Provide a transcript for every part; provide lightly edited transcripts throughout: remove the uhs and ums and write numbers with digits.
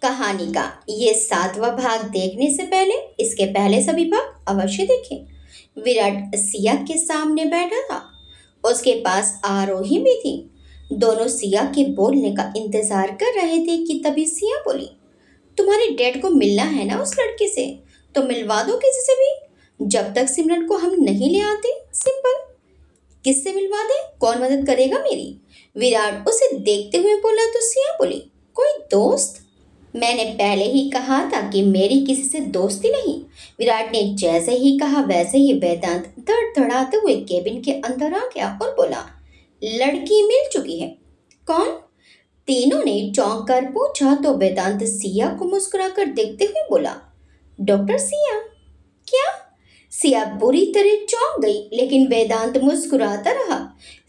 कहानी का ये 7वां भाग देखने से पहले इसके पहले सभी भाग अवश्य देखें। विराट सिया के सामने बैठा था। उसके पास आरोही भी थी। दोनों सिया के बोलने का इंतजार कर रहे थे कि तभी सिया बोली, तुम्हारे डैड को मिलना है ना उस लड़के से, तो मिलवा दो किसी से भी। जब तक सिमरन को हम नहीं ले आते। सिंपल। किससे मिलवा दे? कौन मदद करेगा मेरी? विराट उसे देखते हुए बोला तो सिया बोली, कोई दोस्त? मैंने पहले ही कहा था कि मेरी किसी से दोस्ती नहीं। विराट ने जैसे ही कहा वैसे ही वेदांत धड़धड़ाते हुए केबिन के अंदर आ गया और बोला, लड़की मिल चुकी है। कौन? तीनों ने चौंक कर पूछा तो वेदांत सिया को मुस्कुराकर देखते हुए बोला, डॉक्टर सिया। क्या? सिया बुरी तरह चौंक गई, लेकिन वेदांत मुस्कुराता रहा।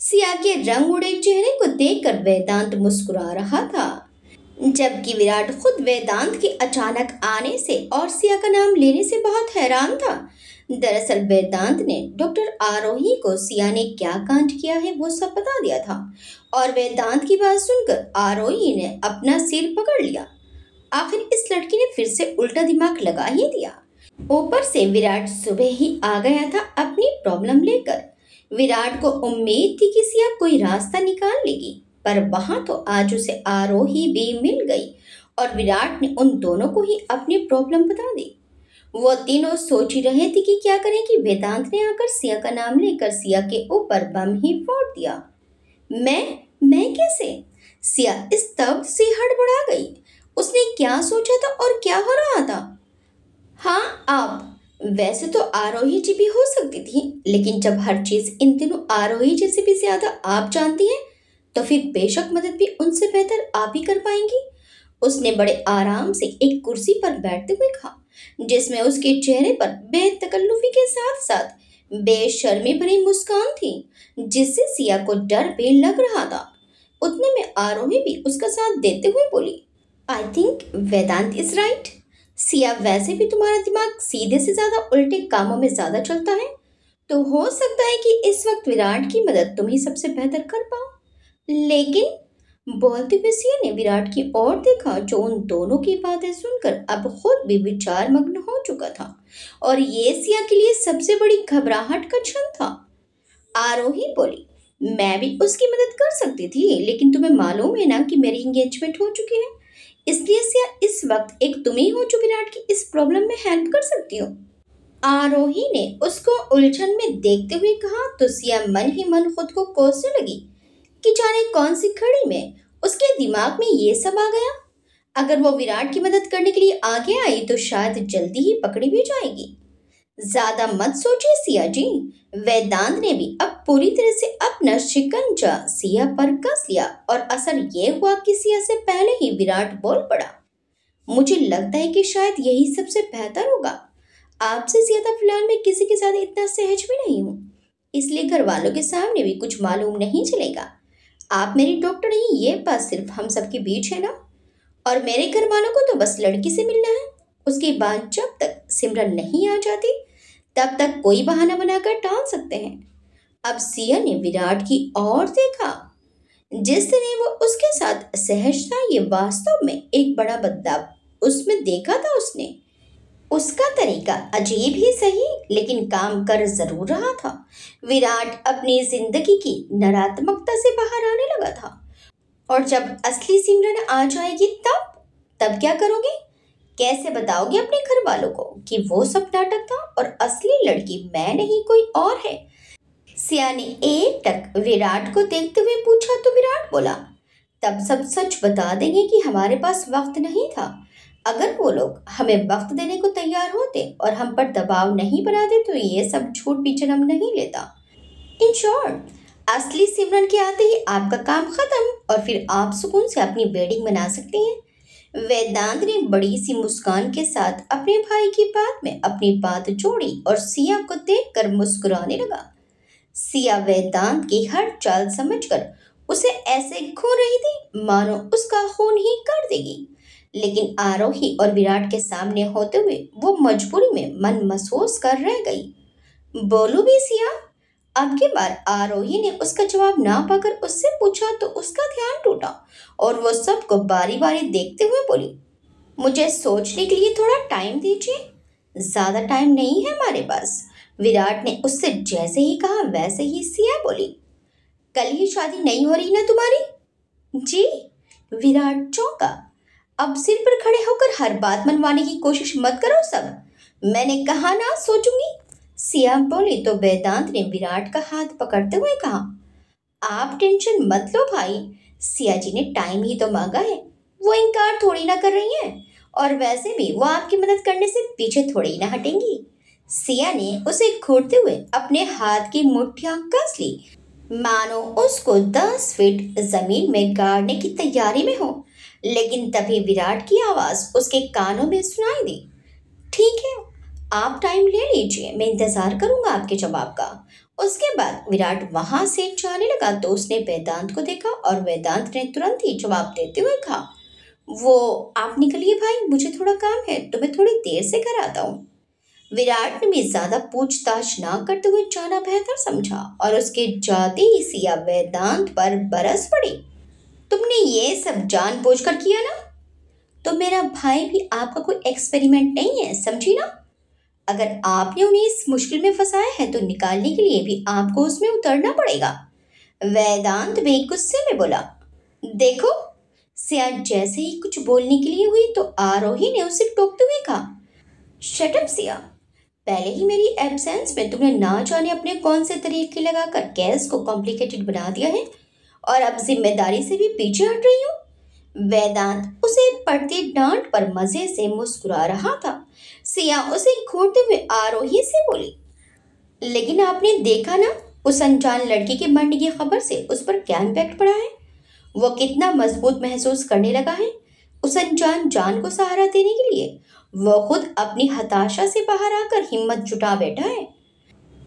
सिया के रंग उड़े चेहरे को देखकर वेदांत मुस्कुरा रहा था, जबकि विराट खुद वेदांत के अचानक आने से और सिया का नाम लेने से बहुत हैरान था। दरअसल वेदांत ने डॉक्टर आरोही को सिया ने क्या कांड किया है वो सब बता दिया था, और वेदांत की बात सुनकर आरोही ने अपना सिर पकड़ लिया। आखिर इस लड़की ने फिर से उल्टा दिमाग लगा ही दिया। ऊपर से विराट सुबह ही आ गया था अपनी प्रॉब्लम लेकर। विराट को उम्मीद थी कि सिया कोई रास्ता निकाल लेगी, पर वहां तो आज उसे आरोही भी मिल गई और विराट ने उन दोनों को ही अपनी प्रॉब्लम बता दी। वो तीनों सोच ही रहे थे कि क्या करें कि वेदांत ने आकर सिया का नाम लेकर सिया के ऊपर बम ही फोड़ दिया। मैं कैसे? सिया इस तब से हड़बड़ा गई। उसने क्या सोचा था और क्या हो रहा था? हाँ, आप। वैसे तो आरोही जी भी हो सकती थी, लेकिन जब हर चीज इन दिनों आरोही जी से भी ज्यादा आप जानती हैं, तो फिर बेशक मदद भी उनसे बेहतर आप ही कर पाएंगी। उसने बड़े आराम से एक कुर्सी पर बैठते हुए कहा, जिसमें उसके चेहरे पर बेतकल्लुफी के साथ साथ बेशर्मी भरी मुस्कान थी, जिससे सिया को डर भी लग रहा था। उतने में आरोही भी उसका साथ देते हुए बोली, I think Vedant is right. Siya, वैसे भी तुम्हारा दिमाग सीधे से ज्यादा उल्टे कामों में ज्यादा चलता है, तो हो सकता है कि इस वक्त विराट की मदद तुम ही सबसे बेहतर कर पाओ। लेकिन बोलते हुए सिया ने विराट की ओर देखा, जो उन दोनों की बातें सुनकर अब खुद भी विचार मग्न हो चुका था, और ये सिया के लिए सबसे बड़ी घबराहट का क्षण था। आरोही बोली, मैं भी उसकी मदद कर सकती थी, लेकिन तुम्हें मालूम है ना कि मेरी एंगेजमेंट हो चुकी है। इसलिए सिया, इस वक्त एक तुम ही हो जो विराट की इस प्रॉब्लम में हेल्प कर सकती हो। आरोही ने उसको उलझन में देखते हुए कहा तो सिया मन ही मन खुद को कोसने लगी कि जाने कौन सी घड़ी में उसके दिमाग में ये सब आ गया। अगर वो विराट की मदद करने के लिए आगे आई तो शायद जल्दी ही पकड़ी भी जाएगी। ज्यादा मत सोचिए सिया जी। वेदांत ने भी अब पूरी तरह से अपना शिकंजा सिया पर कस लिया, और असर ये हुआ कि सिया से पहले ही विराट बोल पड़ा, मुझे लगता है कि शायद यही सबसे बेहतर होगा। आपसे ज्यादा फिलहाल मैं किसी के साथ इतना सहज भी नहीं हूँ, इसलिए घर वालों के सामने भी कुछ मालूम नहीं चलेगा। आप मेरी डॉक्टर नहीं, ये बात सिर्फ हम सबके बीच है ना। और मेरे घर वालों को तो बस लड़की से मिलना है। उसके बाद जब तक सिमरन नहीं आ जाती, तब तक कोई बहाना बनाकर टाल सकते हैं। अब सिया ने विराट की ओर देखा। जिस तरह वो उसके साथ सहज था, ये वास्तव में एक बड़ा बदलाव उसमें देखा था उसने। उसका तरीका अजीब ही सही, लेकिन काम कर जरूर रहा था। विराट अपनी जिंदगी की नकारात्मकता से बाहर आने लगा था। और जब असली सिमरन आ जाएगी तब क्या करोगे? कैसे बताओगे अपने घर वालों को कि वो सब नाटक था और असली लड़की मैं नहीं कोई और है? सिया ने एक टक विराट को देखते हुए पूछा तो विराट बोला, तब सब सच बता देंगे कि हमारे पास वक्त नहीं था। अगर वो लोग हमें वक्त देने को तैयार होते और हम पर दबाव नहीं बनाते तो ये सब झूठ भी जन्म नहीं लेता। इन शॉर्ट, असली सिमरन के आते ही आपका काम खत्म, और फिर आप सुकून से अपनी वेडिंग मना सकती हैं। वेदांत ने बड़ी सी मुस्कान के साथ अपने भाई की बात में अपनी बात जोड़ी और सिया को देखकर मुस्कुराने लगा। सिया वेदांत की हर चाल समझकर उसे ऐसे घूर रही थी मानो उसका खून ही कर देगी, लेकिन आरोही और विराट के सामने होते हुए वो मजबूरी में मन महसूस कर रह गई। बोलू भी सिया? अब की बार आरोही ने उसका जवाब ना पाकर उससे पूछा तो उसका ध्यान टूटा, और वो सबको बारी बारी देखते हुए बोली, मुझे सोचने के लिए थोड़ा टाइम दीजिए। ज्यादा टाइम नहीं है हमारे पास। विराट ने उससे जैसे ही कहा वैसे ही सिया बोली। कल ही शादी नहीं हो रही ना तुम्हारी? जी। विराट चौंका। अब सिर पर खड़े होकर हर बात मनवाने की कोशिश मत करो सब। मैंने कहा ना सोचूंगी। सिया बोली तो वेदांत ने विराट का हाथ पकड़ते हुए कहा, आप टेंशन मत लो भाई। सिया जी ने टाइम ही तो मांगा है, वो इनकार थोड़ी ना कर रही हैं। और वैसे भी वो आपकी मदद करने से पीछे थोड़ी ना हटेंगी। सिया ने उसे घूरते हुए अपने हाथ की मुट्ठियां कस ली, मानो उसको 10 फीट जमीन में गाड़ने की तैयारी में हो। लेकिन तभी विराट की आवाज उसके कानों में सुनाई दी। ठीक है, आप टाइम ले लीजिए, मैं इंतजार करूंगा आपके जवाब का। उसके बाद विराट वहां से जाने लगा तो उसने वेदांत को देखा और वेदांत ने तुरंत ही जवाब देते हुए कहा, वो आप निकलिए भाई, मुझे थोड़ा काम है तो मैं थोड़ी देर से घर आता हूँ। विराट ने भी ज्यादा पूछताछ ना करते हुए जाना बेहतर समझा और उसके जाते ही सिया वेदांत पर बरस पड़ी। तुमने ये सब जानबूझकर किया ना? तो मेरा भाई भी आपका कोई एक्सपेरिमेंट नहीं है, समझी ना? अगर आपने उन्हें इस मुश्किल में फंसाया है तो निकालने के लिए भी आपको उसमें उतरना पड़ेगा। वेदांत भी गुस्से में बोला। देखो, सिया जैसे ही कुछ बोलने के लिए हुई तो आरोही ने उसे टोकते हुए कहा, शट अप सिया। पहले ही मेरी एब्सेंस में तुमने ना जाने अपने कौन से तरीके लगाकर केस को कॉम्प्लिकेटेड बना दिया है और अब जिम्मेदारी से भी पीछे हट रही हो। वेदांत उसे पड़ती डांट पर मजे से मुस्कुरा रहा था। सिया उसे घूरते हुए आरोही से बोली, लेकिन आपने देखा ना उस अनजान लड़की के मरने की खबर से उस पर क्या इम्पैक्ट पड़ा है। वो कितना मजबूत महसूस करने लगा है उस अनजान जान को सहारा देने के लिए। वो खुद अपनी हताशा से बाहर आकर हिम्मत जुटा बैठा है।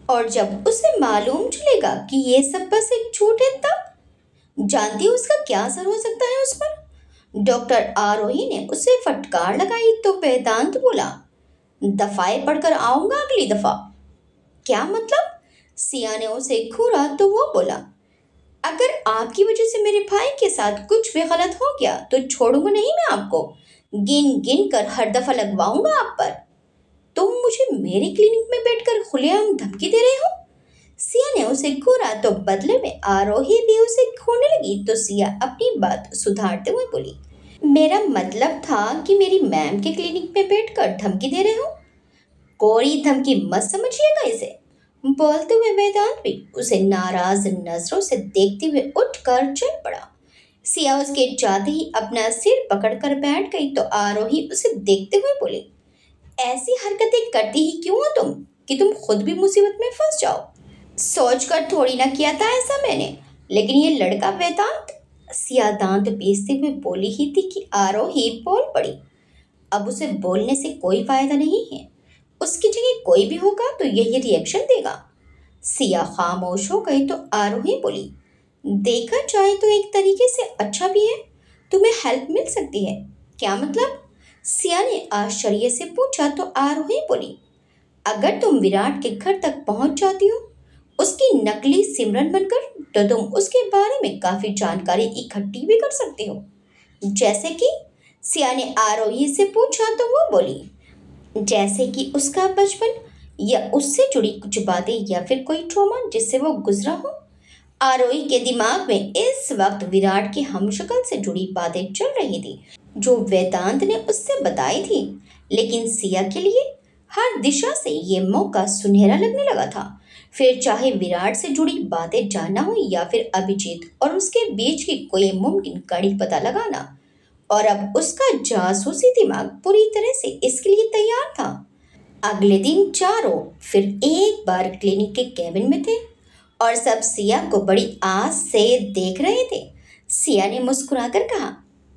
और जब उसे मालूम चलेगा कि ये सब बस एक झूठ है तब जानती हो उसका क्या असर हो सकता है उस पर। डॉक्टर आरोही ने उसे फटकार लगाई तो वेदांत बोला, दफाएं पढ़कर आऊंगा अगली दफा। क्या मतलब? सिया ने उसे घूरा तो वो बोला, अगर आपकी वजह से मेरे भाई के साथ कुछ भी गलत हो गया तो छोड़ूंगा नहीं मैं आपको। गिन गिन कर हर दफा लगवाऊंगा आप पर। तुम मुझे मेरे क्लिनिक में बैठकर खुलेआम धमकी दे रहे हो? सिया ने उसे घूरा तो बदले में आरोही भी उसे घूरने लगी तो सिया अपनी बात सुधारते हुए बोली, मेरा मतलब था कि मेरी मैम के क्लिनिक में बैठकर धमकी दे रहे हो। कोई धमकी मत समझिएगा इसे। बोलते हुए वेदांत भी उसे नाराज नजरों से देखते हुए उठकर चल पड़ा। सिया उसके जाते ही अपना सिर पकड़कर बैठ गई तो आरोही उसे देखते हुए बोली, ऐसी हरकतें करती ही क्यों हो तुम कि तुम खुद भी मुसीबत में फंस जाओ। सोचकर थोड़ी ना किया था ऐसा मैंने, लेकिन ये लड़का वेदांत। सिया दांत पीसते हुए बोली ही थी कि आरोही बोल पड़ी, अब उसे बोलने से कोई फायदा नहीं है। उसकी जगह कोई भी होगा तो यही रिएक्शन देगा। सिया खामोश हो गई तो आरोही बोली, देखा जाए तो एक तरीके से अच्छा भी है, तुम्हें हेल्प मिल सकती है। क्या मतलब? सिया ने आश्चर्य से पूछा तो आरोही बोली, अगर तुम विराट के घर तक पहुंच जाती हो उसकी नकली सिमरन बनकर तो तुम उसके बारे में काफी जानकारी इकट्ठी भी कर सकते हो। जैसे कि? सिया ने आरोही से पूछा तो वो बोली, जैसे कि उसका बचपन या उससे जुड़ी कुछ बातें या फिर कोई ट्रॉमा जिससे वो गुजरा हो। आरोही के दिमाग में इस वक्त विराट की हमशक्ल से जुड़ी बातें चल रही थी जो वेदांत ने उससे बताई थी। लेकिन सिया के लिए हर दिशा से ये मौका सुनहरा लगने लगा था। फिर चाहे विराट से जुड़ी बातें जानना हो या फिर अभिजीत और उसके बीच की कोई मुमकिन कड़ी पता लगाना। और अब उसका जासूसी दिमाग पूरी तरह से इसके लिए तैयार था। अगले दिन चारों फिर एक बार क्लिनिक के केबिन में थे और सब सिया को बड़ी आस से देख रहे थे। सिया ने मुस्कुराकर कहा,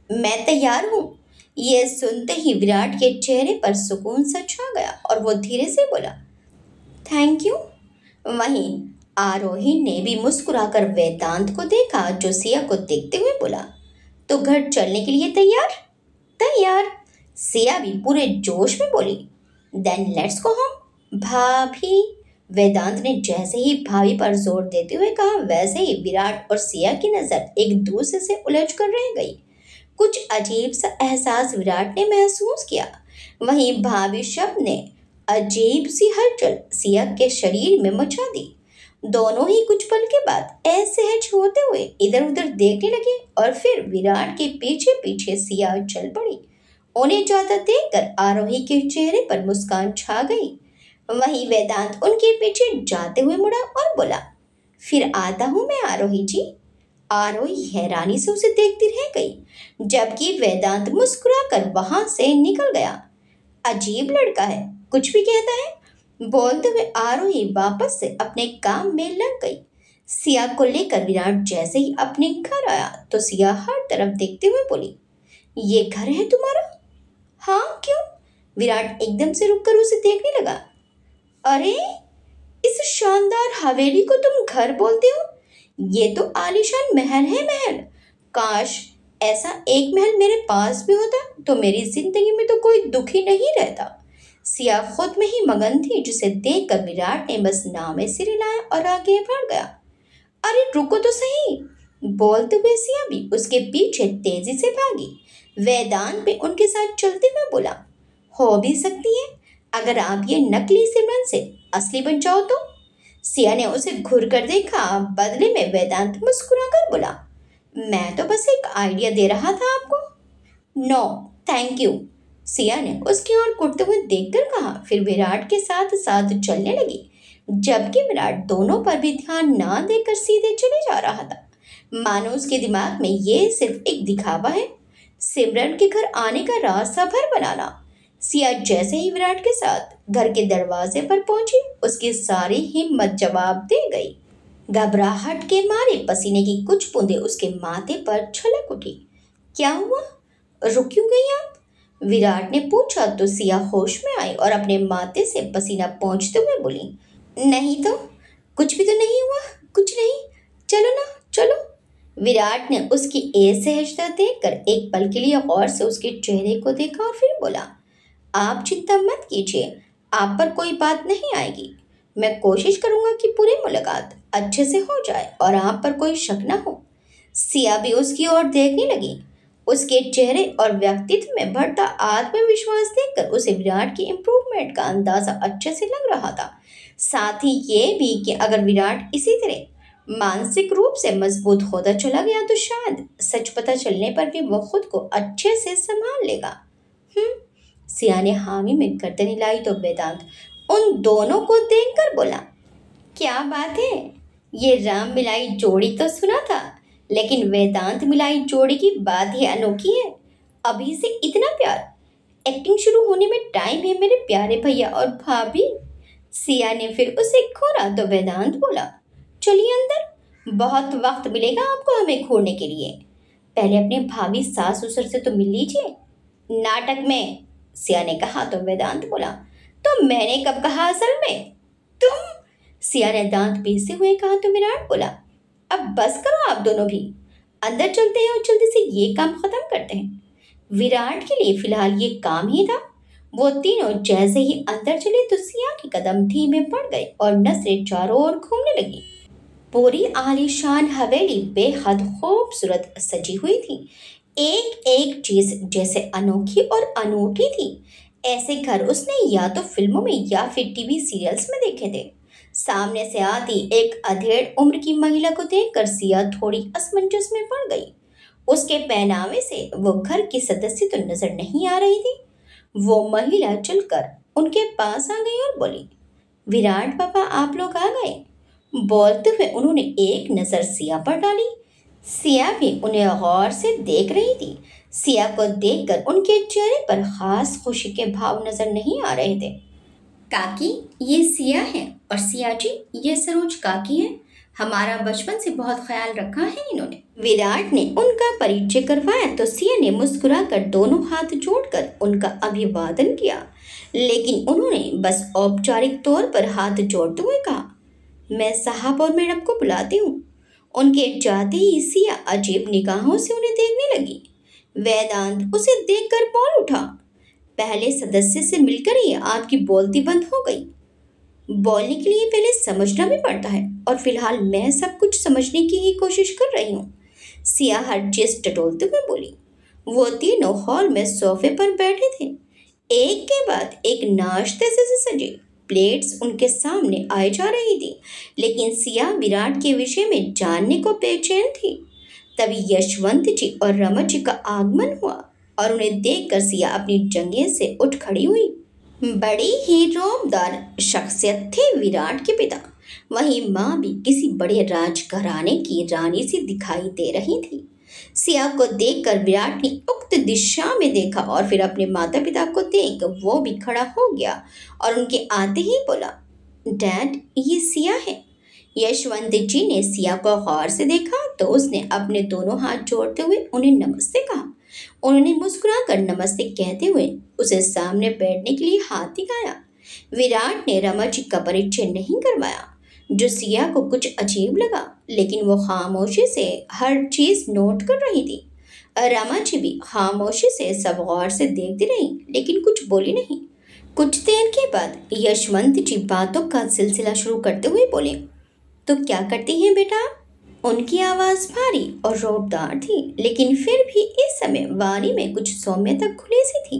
मैं तैयार हूँ। यह सुनते ही विराट के चेहरे पर सुकून सा छा गया और वो धीरे से बोला, थैंक यू। वहीं आरोही ने भी मुस्कुराकर वेदांत को देखा जो सिया को देखते हुए बोला, तो घर चलने के लिए तैयार? तैयार। सिया भी पूरे जोश में बोली, देन लेट्स गो होम भाभी। वेदांत ने जैसे ही भाभी पर जोर देते हुए कहा वैसे ही विराट और सिया की नजर एक दूसरे से उलझ कर रह गई। कुछ अजीब सा एहसास विराट ने महसूस किया। वहीं भाभी शब्द ने अजीब सी हलचल सिया के शरीर में मचा दी। दोनों ही कुछ पल के बाद असहज होते हुए इधर उधर देखने लगे और फिर विराट के पीछे पीछे सिया चल पड़ी। उन्हें जाता देखकर आरोही के चेहरे पर मुस्कान छा गई। वहीं वेदांत उनके पीछे जाते हुए मुड़ा और बोला, फिर आता हूं मैं आरोही जी। आरोही हैरानी से उसे देखती रह गई, जबकि वेदांत मुस्कुराकर वहां से निकल गया। अजीब लड़का है, कुछ भी कहता है, बोलते हुए आरोही वापस से अपने काम में लग गई। सिया को लेकर विराट जैसे ही अपने घर आया तो सिया हर तरफ देखते हुए बोली, ये घर है तुम्हारा? हाँ, क्यों? विराट एकदम से रुककर उसे देखने लगा। अरे, इस शानदार हवेली को तुम घर बोलते हो? ये तो आलीशान महल है, महल। काश ऐसा एक महल मेरे पास भी होता तो मेरी जिंदगी में तो कोई दुख ही नहीं रहता। सिया खुद में ही मगन थी, जिसे देखकर विराट ने बस नामे सिर हिलाया और आगे बढ़ गया। अरे रुको तो सही, बोलते हुए सिया भी उसके पीछे तेजी से भागी। वेदांत भी उनके साथ चलते हुए बोला, हो भी सकती है अगर आप ये नकली सिमरन से असली बन जाओ तो। सिया ने उसे घूर कर देखा। बदले में वेदांत मुस्कुराकर बोला, मैं तो बस एक आइडिया दे रहा था आपको। नो थैंक यू, सिया ने उसकी ओर घूरते हुए देखकर कहा। फिर विराट के साथ साथ चलने लगी, जबकि विराट दोनों पर भी ध्यान ना देकर सीधे चले जा रहा था, मानो उसके दिमाग में ये सिर्फ एक दिखावा है, सिमरन के घर आने का रास्ता भर बनाना। सिया जैसे ही विराट के साथ घर के दरवाजे पर पहुंची, उसकी सारी हिम्मत जवाब दे गई। घबराहट के मारे पसीने की कुछ बूंदें उसके माथे पर छलक उठी। क्या हुआ, रुक क्यों गई आप? विराट ने पूछा तो सिया होश में आई और अपने माथे से पसीना पोंछते हुए बोली, नहीं तो कुछ भी तो नहीं हुआ, कुछ नहीं, चलो ना चलो। विराट ने उसकी असहजता देखकर एक पल के लिए गौर से उसके चेहरे को देखा और फिर बोला, आप चिंता मत कीजिए, आप पर कोई बात नहीं आएगी। मैं कोशिश करूंगा कि पूरी मुलाकात अच्छे से हो जाए और आप पर कोई शक ना हो। सिया भी उसकी ओर देखने लगी। उसके चेहरे और व्यक्तित्व में बढ़ता आत्मविश्वास देखकर उसे विराट की इम्प्रूवमेंट का अंदाजा अच्छे से लग रहा था। साथ ही ये भी कि अगर विराट इसी तरह मानसिक रूप से मजबूत होता चला गया तो शायद सच पता चलने पर भी वो खुद को अच्छे से संभाल लेगा। सिया ने हामी में गर्दन हिलाई तो वेदांत उन दोनों को देखकर बोला, क्या बात है, ये राम मिलाई जोड़ी तो सुना था, लेकिन वेदांत मिलाई जोड़ी की बात ही अनोखी है। अभी से इतना प्यार, एक्टिंग शुरू होने में टाइम है मेरे प्यारे भैया और भाभी। सिया ने फिर उसे घूरा तो वेदांत बोला, चलिए अंदर, बहुत वक्त मिलेगा आपको हमें घूरने के लिए। पहले अपने भाभी सास ससुर से तो मिल लीजिए। नाटक में, सिया ने कहा तो वेदांत बोला, तो मैंने कब कहा असल में? तुम, सिया ने दांत पीसते हुए कहा तो विराट बोला, अब बस करो आप दोनों भी, अंदर चलते हैं और जल्दी से ये काम खत्म करते हैं। विराट के लिए फिलहाल ये काम ही था। वो तीनों जैसे ही अंदर चले तो सिया के कदम धीमे पड़ गए और नजरें चारों ओर घूमने लगी। पूरी आलीशान हवेली बेहद खूबसूरत सजी हुई थी। एक एक चीज जैसे अनोखी और अनूठी थी। ऐसे घर उसने या तो फिल्मों में या फिर टीवी सीरियल्स में देखे थे। सामने से आती एक अधेड़ उम्र की महिला को देखकर सिया थोड़ी असमंजस में पड़ गई। उसके पहनावे से वो घर की सदस्य तो नजर नहीं आ रही थी। वो महिला चलकर उनके पास आ गई और बोली, विराट पापा आप लोग आ गए। बोलते हुए उन्होंने एक नज़र सिया पर डाली। सिया भी उन्हें गौर से देख रही थी। सिया को देखकर उनके चेहरे पर खास खुशी के भाव नजर नहीं आ रहे थे। काकी, ये सिया है और सिया जी ये सरोज काकी है। हमारा बचपन से बहुत ख्याल रखा है इन्होंने। विराट ने उनका परिचय करवाया तो सिया ने मुस्कुराकर दोनों हाथ जोड़कर उनका अभिवादन किया, लेकिन उन्होंने बस औपचारिक तौर पर हाथ जोड़ते हुए कहा, मैं साहब और मैडम को बुलाती हूँ। उनके जाते ही सिया अजीब निगाहों से उन्हें देखने लगी। वेदांत उसे देखकर बोल उठा, पहले सदस्य से मिलकर ही आपकी बोलती बंद हो गई। बोलने के लिए पहले समझना भी पड़ता है और फिलहाल मैं सब कुछ समझने की ही कोशिश कर रही हूँ। सिया हर चीज टटोलते हुए बोली। वो तीनों हॉल में सोफे पर बैठे थे। एक के बाद एक नाश्ते से सजी प्लेट्स उनके सामने आई जा रही थी, लेकिन सिया विराट के विषय में जानने को बेचैन थी। तभी यशवंत जी और रमन जी का आगमन हुआ और उन्हें देखकर सिया अपनी जगह से उठ खड़ी हुई। बड़ी ही रोबदार शख्सियत थे विराट के पिता। वहीं माँ भी किसी बड़े राजघराने की रानी सी दिखाई दे रही थी। सिया को देखकर विराट ने उक्त दिशा में देखा और फिर अपने माता पिता को देख वो भी खड़ा हो गया और उनके आते ही बोला, डैड, ये सिया है। यशवंत जी ने सिया को गौर से देखा तो उसने अपने दोनों हाथ जोड़ते हुए उन्हें नमस्ते कहा। उन्होंने मुस्कुराकर नमस्ते कहते हुए उसे सामने बैठने के लिए हाथ दिखाया। विराट ने रमा जी का परिचय नहीं करवाया, जो सिया को कुछ अजीब लगा, लेकिन वो खामोशी से हर चीज नोट कर रही थी। रमा जी भी खामोशी से सब गौर से देखती रही, लेकिन कुछ बोली नहीं। कुछ देर के बाद यशवंत जी बातों का सिलसिला शुरू करते हुए बोले, तो क्या करती हैं बेटा? उनकी आवाज भारी और रौबदार थी, लेकिन फिर भी इस समय वाणी में कुछ सौम्यता खुली सी थी।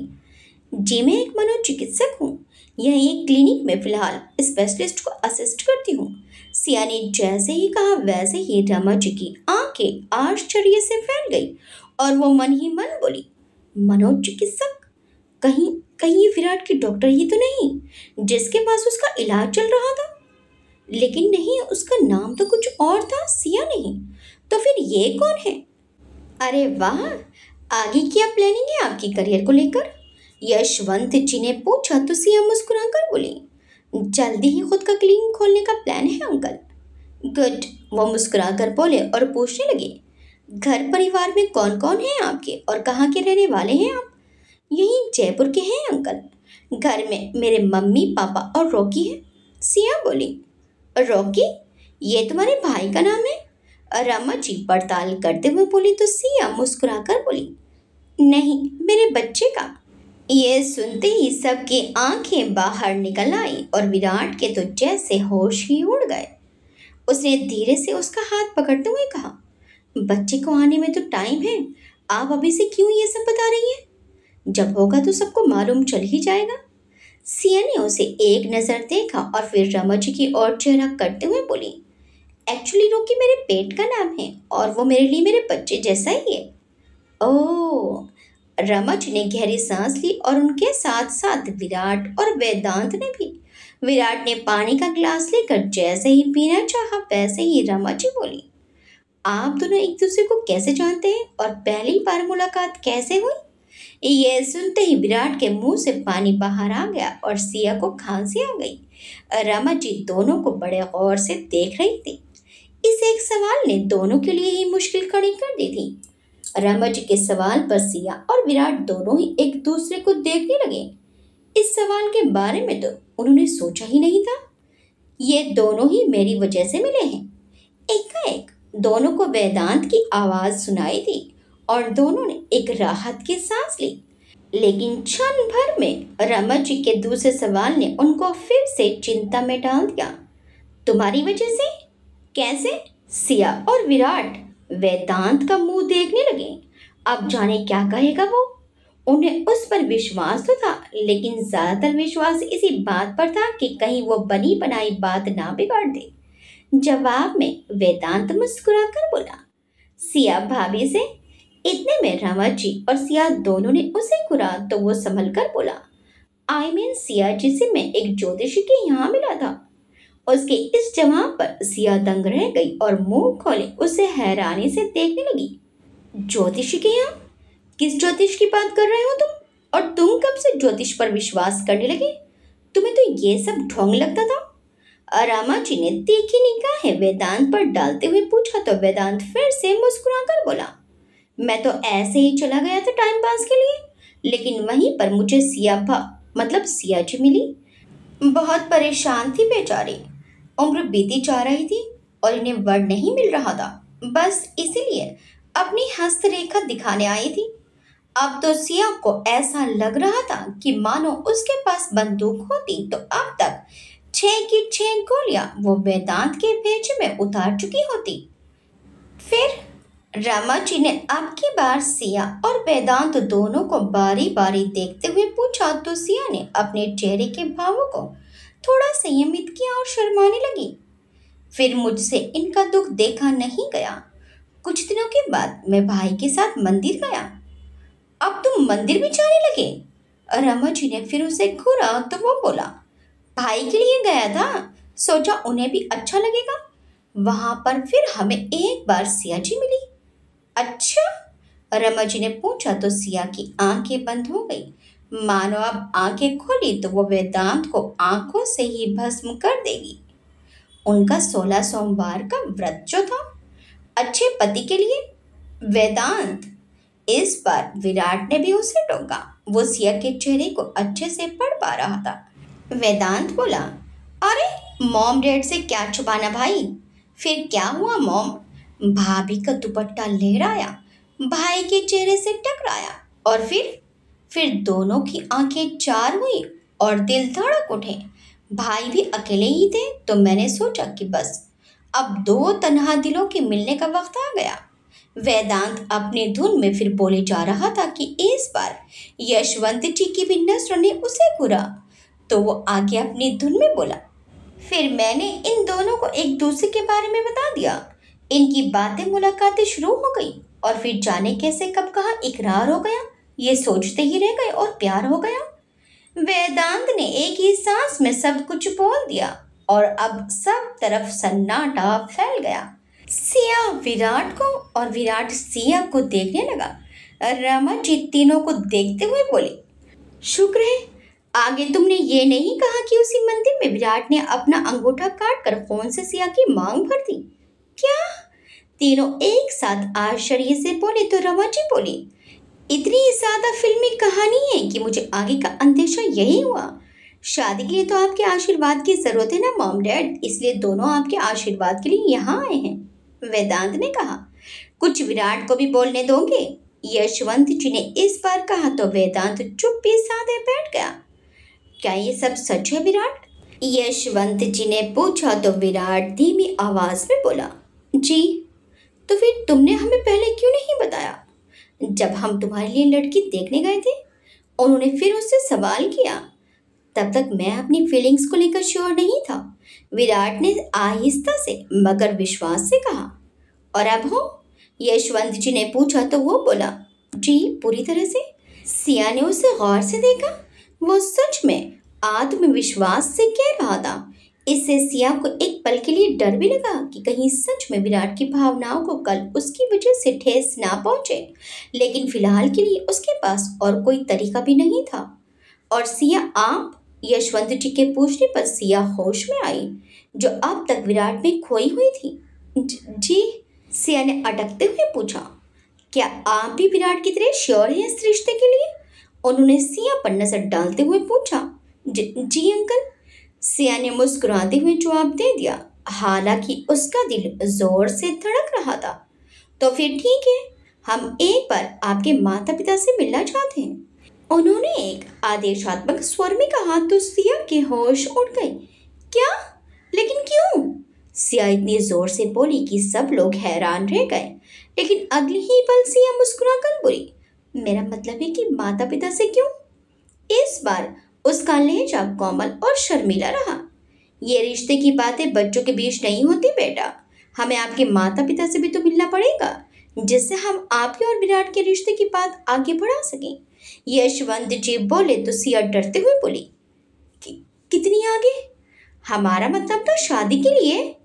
जी, मैं एक मनोचिकित्सक हूँ। यह एक क्लिनिक में फिलहाल स्पेशलिस्ट को असिस्ट करती हूँ। सिया ने जैसे ही कहा वैसे ही रमा जी की आंखें आश्चर्य से फैल गई और वो मन ही मन बोली, मनोचिकित्सक? कहीं कहीं ये विराट की डॉक्टर ही तो नहीं जिसके पास उसका इलाज चल रहा था? लेकिन नहीं, उसका नाम तो कुछ और था, सिया नहीं। तो फिर ये कौन है? अरे वाह, आगे क्या प्लानिंग है आपकी करियर को लेकर? यशवंत जी ने पूछा तो सिया मुस्कुराकर बोली, जल्दी ही खुद का क्लिनिक खोलने का प्लान है अंकल। गुड, वो मुस्कुराकर बोले और पूछने लगे, घर परिवार में कौन कौन है आपके और कहाँ के रहने वाले हैं आप? यही जयपुर के हैं अंकल। घर में मेरे मम्मी पापा और रॉकी है। सिया बोली, रॉकी? ये तुम्हारे भाई का नाम है? रमा जी पड़ताल करते हुए बोली तो सिया मुस्कुराकर बोली, नहीं, मेरे बच्चे का। ये सुनते ही सबकी आंखें बाहर निकल आई और विराट के तो जैसे होश ही उड़ गए। उसने धीरे से उसका हाथ पकड़ते हुए कहा, बच्चे को आने में तो टाइम है, आप अभी से क्यों ये सब बता रही हैं? जब होगा तो सबको मालूम चल ही जाएगा। सिया ने उसे एक नज़र देखा और फिर रमा जी की ओर चेहरा करते हुए बोली, एक्चुअली रोकी मेरे पेट का नाम है और वो मेरे लिए मेरे बच्चे जैसा ही है। ओह! रमा जी ने गहरी सांस ली और उनके साथ साथ विराट और वेदांत ने भी। विराट ने पानी का ग्लास लेकर जैसे ही पीना चाहा वैसे ही रमा जी बोली, आप दोनों एक दूसरे को कैसे जानते हैं और पहली बार मुलाकात कैसे हुई? ये सुनते ही विराट के मुंह से पानी बाहर आ गया और सिया को खांसी आ गई। रमा जी दोनों को बड़े गौर से देख रही थी। इस एक सवाल ने दोनों के लिए ही मुश्किल खड़ी कर दी थी। रमा जी के सवाल पर सिया और विराट दोनों ही एक दूसरे को देखने लगे। इस सवाल के बारे में तो उन्होंने सोचा ही नहीं था। ये दोनों ही मेरी वजह से मिले हैं। एकाएक दोनों को वेदांत की आवाज सुनाई दी और दोनों ने एक राहत की सांस ली। लेकिन क्षण भर में रमा जी के दूसरे सवाल ने उनको फिर से चिंता में डाल दिया। तुम्हारी वजह से? कैसे? सिया और विराट वेदांत का मुंह देखने लगे। अब जाने क्या कहेगा वो। उन्हें उस पर विश्वास तो था, लेकिन ज्यादातर विश्वास इसी बात पर था कि कहीं वो बनी बनाई बात ना बिगाड़ दे। जवाब में वेदांत मुस्कुराकर बोला, सिया भाभी से। इतने में रमा जी और सिया दोनों ने उसे घुरा तो वो संभल कर बोला, सिया जी से मैं एक ज्योतिषी के यहाँ मिला था। उसके इस जवाब पर सिया दंग रह गई और मुंह खोले उसे हैरानी से देखने लगी। ज्योतिषी के यहाँ? किस ज्योतिष की बात कर रहे हो तुम? और तुम कब से ज्योतिष पर विश्वास करने लगे? तुम्हें तो ये सब ढोंग लगता था। रमा जी ने तीखी निगाहें वेदांत पर डालते हुए पूछा तो वेदांत फिर से मुस्कुराकर बोला, मैं तो ऐसे ही चला गया था टाइम पास के लिए, लेकिन वहीं पर मुझे सिया जी मिली। बहुत परेशान थी बेचारी। उम्र बीती जा रही थी और इन्हें वर नहीं मिल रहा था, बस इसीलिए अपनी हस्तरेखा दिखाने आई थी। अब तो सिया को ऐसा लग रहा था कि मानो उसके पास बंदूक होती तो अब तक 6 की 6 गोलियां वो वेदांत के भेजे में उतार चुकी होती। फिर रमा जी ने अब की बार सिया और वेदांत दोनों को बारी बारी देखते हुए पूछा तो सिया ने अपने चेहरे के भावों को थोड़ा संयमित किया और शर्माने लगी। फिर मुझसे इनका दुख देखा नहीं गया। कुछ दिनों के बाद मैं भाई के साथ मंदिर गया। अब तुम मंदिर भी जाने लगे? रमा जी ने फिर उसे घूरा तो वो बोला, भाई के लिए गया था, सोचा उन्हें भी अच्छा लगेगा। वहां पर फिर हमें एक बार सिया जी मिली। अच्छा? रमा जी ने पूछा तो सिया की आंखें बंद हो गई, मानो अब आंखें खोली तो वो वेदांत को आंखों से ही भस्म कर देगी। उनका 16 सोमवार का व्रत जो था, अच्छे पति के लिए। वेदांत, इस बार विराट ने भी उसे टोका। वो सिया के चेहरे को अच्छे से पढ़ पा रहा था। वेदांत बोला, अरे मॉम डैड से क्या छुपाना भाई। फिर क्या हुआ मॉम? भाभी का दुपट्टा लहराया, भाई के चेहरे से टकराया और फिर दोनों की आंखें चार हुई और दिल धड़क उठे। भाई भी अकेले ही थे तो मैंने सोचा कि बस अब दो तन्हा दिलों के मिलने का वक्त आ गया। वेदांत अपने धुन में फिर बोले जा रहा था कि इस बार यशवंत जी की भी नजरों ने उसे घूरा तो वो आगे अपनी धुन में बोला, फिर मैंने इन दोनों को एक दूसरे के बारे में बता दिया। इनकी बातें मुलाकातें शुरू हो गई और फिर जाने कैसे कब कहाँ इकरार हो गया, ये सोचते ही रह गए और प्यार हो गया। वेदांत ने एक ही सांस में सब कुछ बोल दिया और अब सब तरफ सन्नाटा फैल गया। सिया विराट को और विराट सिया को देखने लगा। रमा जी तीनों को देखते हुए बोली, शुक्र है आगे तुमने ये नहीं कहा कि उसी मंदिर में विराट ने अपना अंगूठा काट कर फोन से सिया की मांग भर दी। क्या? तीनों एक साथ आश्चर्य से बोले तो रमा जी बोली, इतनी ज्यादा फिल्मी कहानी है कि मुझे आगे का अंदेशा यही हुआ। शादी के लिए तो आपके आशीर्वाद की जरूरत है ना मॉम डैड, इसलिए दोनों आपके आशीर्वाद के लिए यहाँ आए हैं। वेदांत ने कहा, कुछ विराट को भी बोलने दोगे? यशवंत जी ने इस बार कहा तो वेदांत चुप्पी साधे बैठ गया। क्या ये सब सच है विराट? यशवंत जी ने पूछा तो विराट धीमी आवाज में बोला, जी। तो फिर तुमने हमें पहले क्यों नहीं बताया? जब हम तुम्हारे लिए लड़की देखने गए थे, उन्होंने फिर उससे सवाल किया। तब तक मैं अपनी फीलिंग्स को लेकर श्योर नहीं था। विराट ने आहिस्ता से मगर विश्वास से कहा, और अब हो? यशवंत जी ने पूछा तो वो बोला, जी पूरी तरह से। सिया ने उसे गौर से देखा। वो सच में आत्मविश्वास से कह रहा था। इससे सिया को एक पल के लिए डर भी लगा कि कहीं सच में विराट की भावनाओं को कल उसकी वजह से ठेस ना पहुंचे। लेकिन फिलहाल के लिए उसके पास और कोई तरीका भी नहीं था। और सिया आप? यशवंत जी के पूछने पर सिया होश में आई, जो अब तक विराट में खोई हुई थी। जी, सिया ने अटकते हुए पूछा, क्या आप भी विराट की तरह श्योर हैं इस रिश्ते के लिए? उन्होंने सिया पर नजर डालते हुए पूछा। जी अंकल, सिया ने मुस्कुराते हुए जवाब दे दिया, हालांकि उसका दिल जोर से धड़क रहा था। तो फिर ठीक है, हम एक बार आपके माता पिता से मिलना चाहते हैं। उन्होंने एक आदेशात्मक स्वर में कहा तो सिया के होश उड़ गए। क्या? लेकिन क्यों? सिया इतनी जोर से बोली कि सब लोग हैरान रह गए। लेकिन अगले ही पल सिया मुस्कुराकर बोली, मेरा मतलब है कि माता पिता से क्यों? इस बार उसका लहजा कोमल और शर्मीला रहा। ये रिश्ते की बातें बच्चों के बीच नहीं होती बेटा। हमें आपके माता पिता से भी तो मिलना पड़ेगा, जिससे हम आपके और विराट के रिश्ते की बात आगे बढ़ा सकें। यशवंत जी बोले तो सिया डरते हुए बोली, कितनी आगे? हमारा मतलब तो शादी के लिए।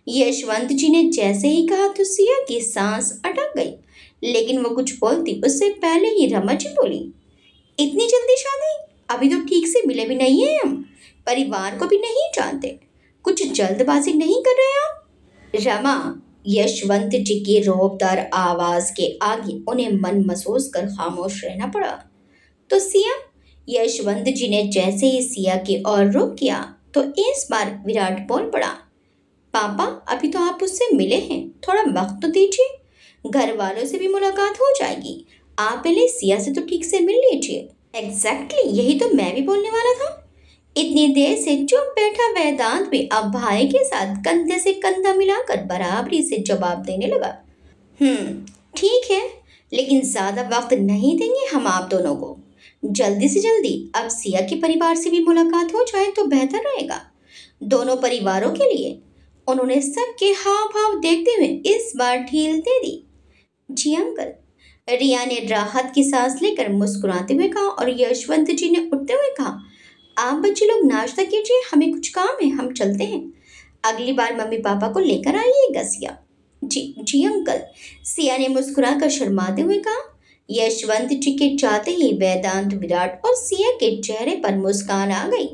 यशवंत जी ने जैसे ही कहा तो सिया की सांस अटक गई। लेकिन वो कुछ बोलती उससे पहले ही रमा जी बोली, इतनी जल्दी शादी? अभी तो ठीक से मिले भी नहीं है, हम परिवार को भी नहीं जानते। कुछ जल्दबाजी नहीं कर रहे आप? रमा, यशवंत जी की रोबदार आवाज के आगे उन्हें मन महसूस कर खामोश रहना पड़ा। तो सिया, यशवंत जी ने जैसे ही सिया की ओर रुख किया तो इस बार विराट बोल पड़ा, पापा अभी तो आप उससे मिले हैं, थोड़ा वक्त तो दीजिए, घर वालों से भी मुलाकात हो जाएगी। आप पहले सिया से तो ठीक से मिल लीजिए। एग्जैक्टली, यही तो मैं भी बोलने वाला था। इतनी देर से चुप बैठा वेदांत भी अब भाई के साथ कंधे से कंधा मिलाकर बराबरी से जवाब देने लगा। ठीक है, लेकिन ज्यादा वक्त नहीं देंगे हम आप दोनों को। जल्दी से जल्दी अब सिया के परिवार से भी मुलाकात हो जाए तो बेहतर रहेगा, दोनों परिवारों के लिए। उन्होंने सबके हाव भाव देखते हुए इस बार ढील दे दी। जी अंकल, रिया ने राहत की सांस लेकर मुस्कुराते हुए कहा और यशवंत जी ने उठते हुए कहा, आप बच्चे लोग नाश्ता कीजिए, हमें कुछ काम है, हम चलते हैं। अगली बार मम्मी पापा को लेकर आइएगा सिया। जी जी अंकल, सिया ने मुस्कुराकर शर्माते हुए कहा। यशवंत जी के जाते ही वेदांत, विराट और सिया के चेहरे पर मुस्कान आ गई,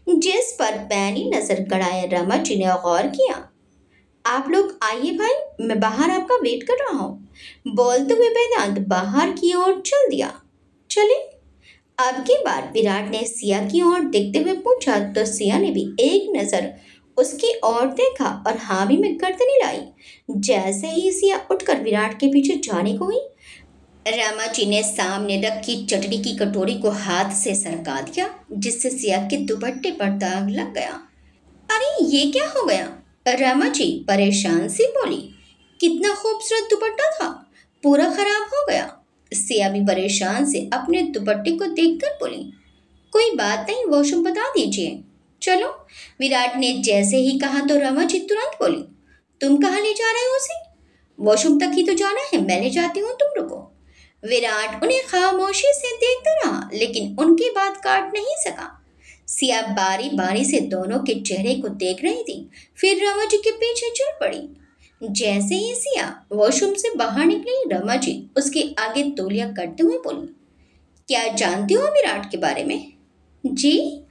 जिस पर पैनी नजर गड़ाए रमा जी ने गौर किया। आप लोग आइए भाई, मैं बाहर आपका वेट कर रहा हूँ। बोलते हुए वेदांत बाहर की ओर चल दिया। चले। अब की बार विराट ने सिया की ओर देखते हुए पूछा तो सिया ने भी एक नजर उसकी ओर देखा और हामी में गर्दन हिलाई। जैसे ही सिया उठकर विराट के पीछे जाने को हुई, रामा जी ने सामने रखी चटनी की कटोरी को हाथ से सरका दिया, जिससे सिया के दुपट्टे पर दाग लग गया। अरे ये क्या हो गया? रामा जी परेशान सी बोली। कितना खूबसूरत दुपट्टा था, पूरा खराब हो गया। सिया भी परेशान से अपने दुपट्टे को देखकर बोली, कोई बात नहीं, वॉशरूम बता दीजिए। चलो। विराट ने जैसे ही कहा तो रमा जी तुरंत बोली, तुम कहाँ ले जा रहे हो उसे? वॉशरूम तक ही तो जाना है, मैं ले जाती हूँ, तुम रुको। विराट उन्हें खामोशी से देखता रहा, लेकिन उनकी बात काट नहीं सका। सिया बारी बारी से दोनों के चेहरे को देख रही थी, फिर रमा जी के पीछे चल पड़ी। जैसे ही सिया वॉशरूम से बाहर निकली, रमा जी उसके आगे तौलिया करते हुए बोली, क्या जानती हो विराट के बारे में? जी।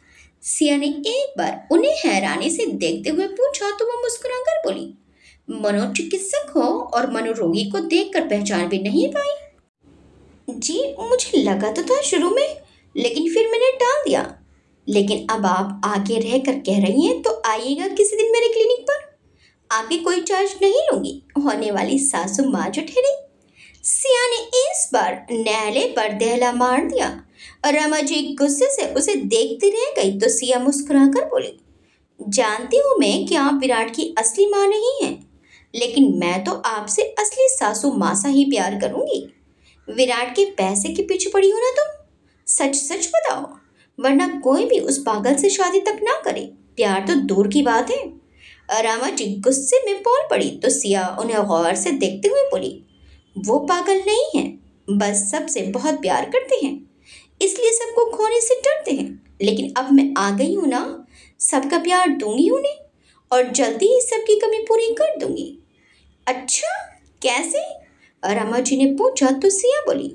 सिया ने एक बार उन्हें हैरानी से देखते हुए पूछा तो वो मुस्कुराकर बोली, मनोचिकित्सक हो और मनोरोगी को देखकर पहचान भी नहीं पाई? जी, मुझे लगा तो था शुरू में, लेकिन फिर मैंने टाल दिया। लेकिन अब आप आगे रहकर कह रही हैं तो आइएगा किसी दिन मेरे क्लिनिक पर। आपकी कोई चार्ज नहीं लूंगी, होने वाली सासू माँ जो ठहरी। सिया ने इस बार न्यायालय पर दहला मार दिया और रमा जी गुस्से से उसे देखती रह गई तो सिया मुस्कुराकर बोली, जानती हूँ मैं कि आप विराट की असली माँ नहीं हैं, लेकिन मैं तो आपसे असली सासू माँ सा ही प्यार करूंगी। विराट के पैसे के पीछे पड़ी हो ना तुम? सच सच बताओ, वरना कोई भी उस पागल से शादी तक ना करे, प्यार तो दूर की बात है। रामा जी गुस्से में बोल पड़ी तो सिया उन्हें गौर से देखते हुए बोली, वो पागल नहीं है, बस सबसे बहुत प्यार करते हैं, इसलिए सबको खोने से डरते हैं। लेकिन अब मैं आ गई हूं ना, सबका प्यार दूंगी उन्हें और जल्दी ही सबकी कमी पूरी कर दूंगी। अच्छा, कैसे? रमा जी ने पूछा तो सिया बोली,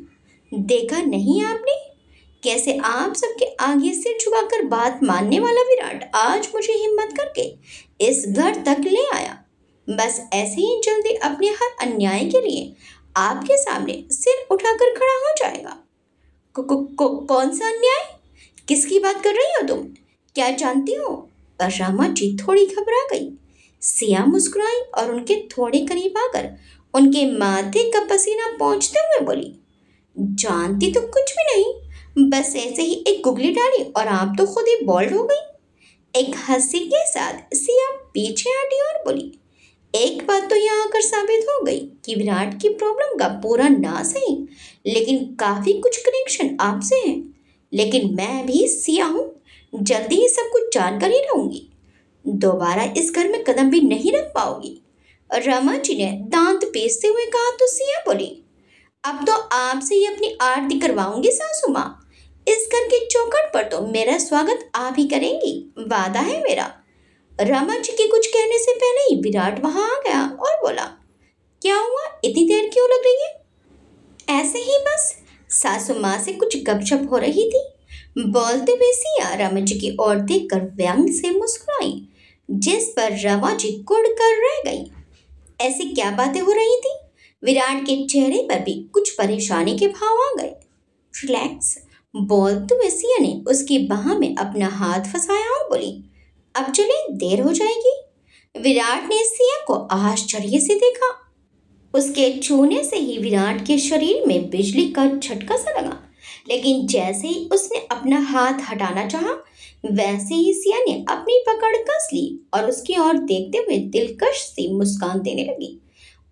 देखा नहीं आपने कैसे आप सबके आगे सिर झुकाकर बात मानने वाला विराट आज मुझे हिम्मत करके इस घर तक ले आया। बस ऐसे ही जल्दी अपने हर अन्याय के लिए आपके सामने सिर उठाकर खड़ा हो जाएगा। कौन सा अन्याय? किसकी बात कर रही हो तुम? क्या जानती हो? रमा जी थोड़ी घबरा गई। सिया मुस्कुराई और उनके थोड़े करीब आकर उनके माथे का पसीना पोंछते हुए बोली, जानती तो कुछ भी नहीं, बस ऐसे ही एक गुगली डाली और आप तो खुद ही बॉल्ड हो गई। एक हंसी के साथ सिया पीछे हटी और बोली, एक बात तो यहाँ आकर साबित हो गई कि विराट की प्रॉब्लम का पूरा ना सही, लेकिन काफी कुछ कनेक्शन आपसे है। लेकिन मैं भी सिया हूँ, जल्दी ही सब कुछ जानकर ही रहूंगी, दोबारा इस घर में कदम भी नहीं रख पाओगी। रमा जी ने दांत पीसते हुए कहा तो सिया बोली, अब तो आपसे ही अपनी आरती करवाऊंगी सासू माँ। इस घर के चौखट पर तो मेरा स्वागत आप ही करेंगी, वादा है मेरा। रमा जी के कुछ कहने से पहले ही विराट वहां आ गया और बोला, क्या हुआ, इतनी देर क्यों लग रही है? ऐसे ही बस, सासू माँ से कुछ गपशप हो रही थी। बोलते हुए सिया रमा जी की ओर देखकर व्यंग से मुस्कुराई, जिस पर रमा जी कुड़ कर रह गई। ऐसी क्या बातें हो रही थी? विराट के चेहरे पर भी कुछ परेशानी के भाव आ गए। रिलैक्स, बोलते हुए सिया ने उसकी बाह में अपना हाथ फंसाया और बोली, अब चले, देर हो जाएगी। विराट ने सिया को आश्चर्य से देखा। उसके छूने से ही विराट के शरीर में बिजली का झटका सा लगा, लेकिन जैसे ही उसने अपना हाथ हटाना चाहा, वैसे ही सिया ने अपनी पकड़ कस ली और उसकी ओर देखते हुए दिलकश सी मुस्कान देने लगी।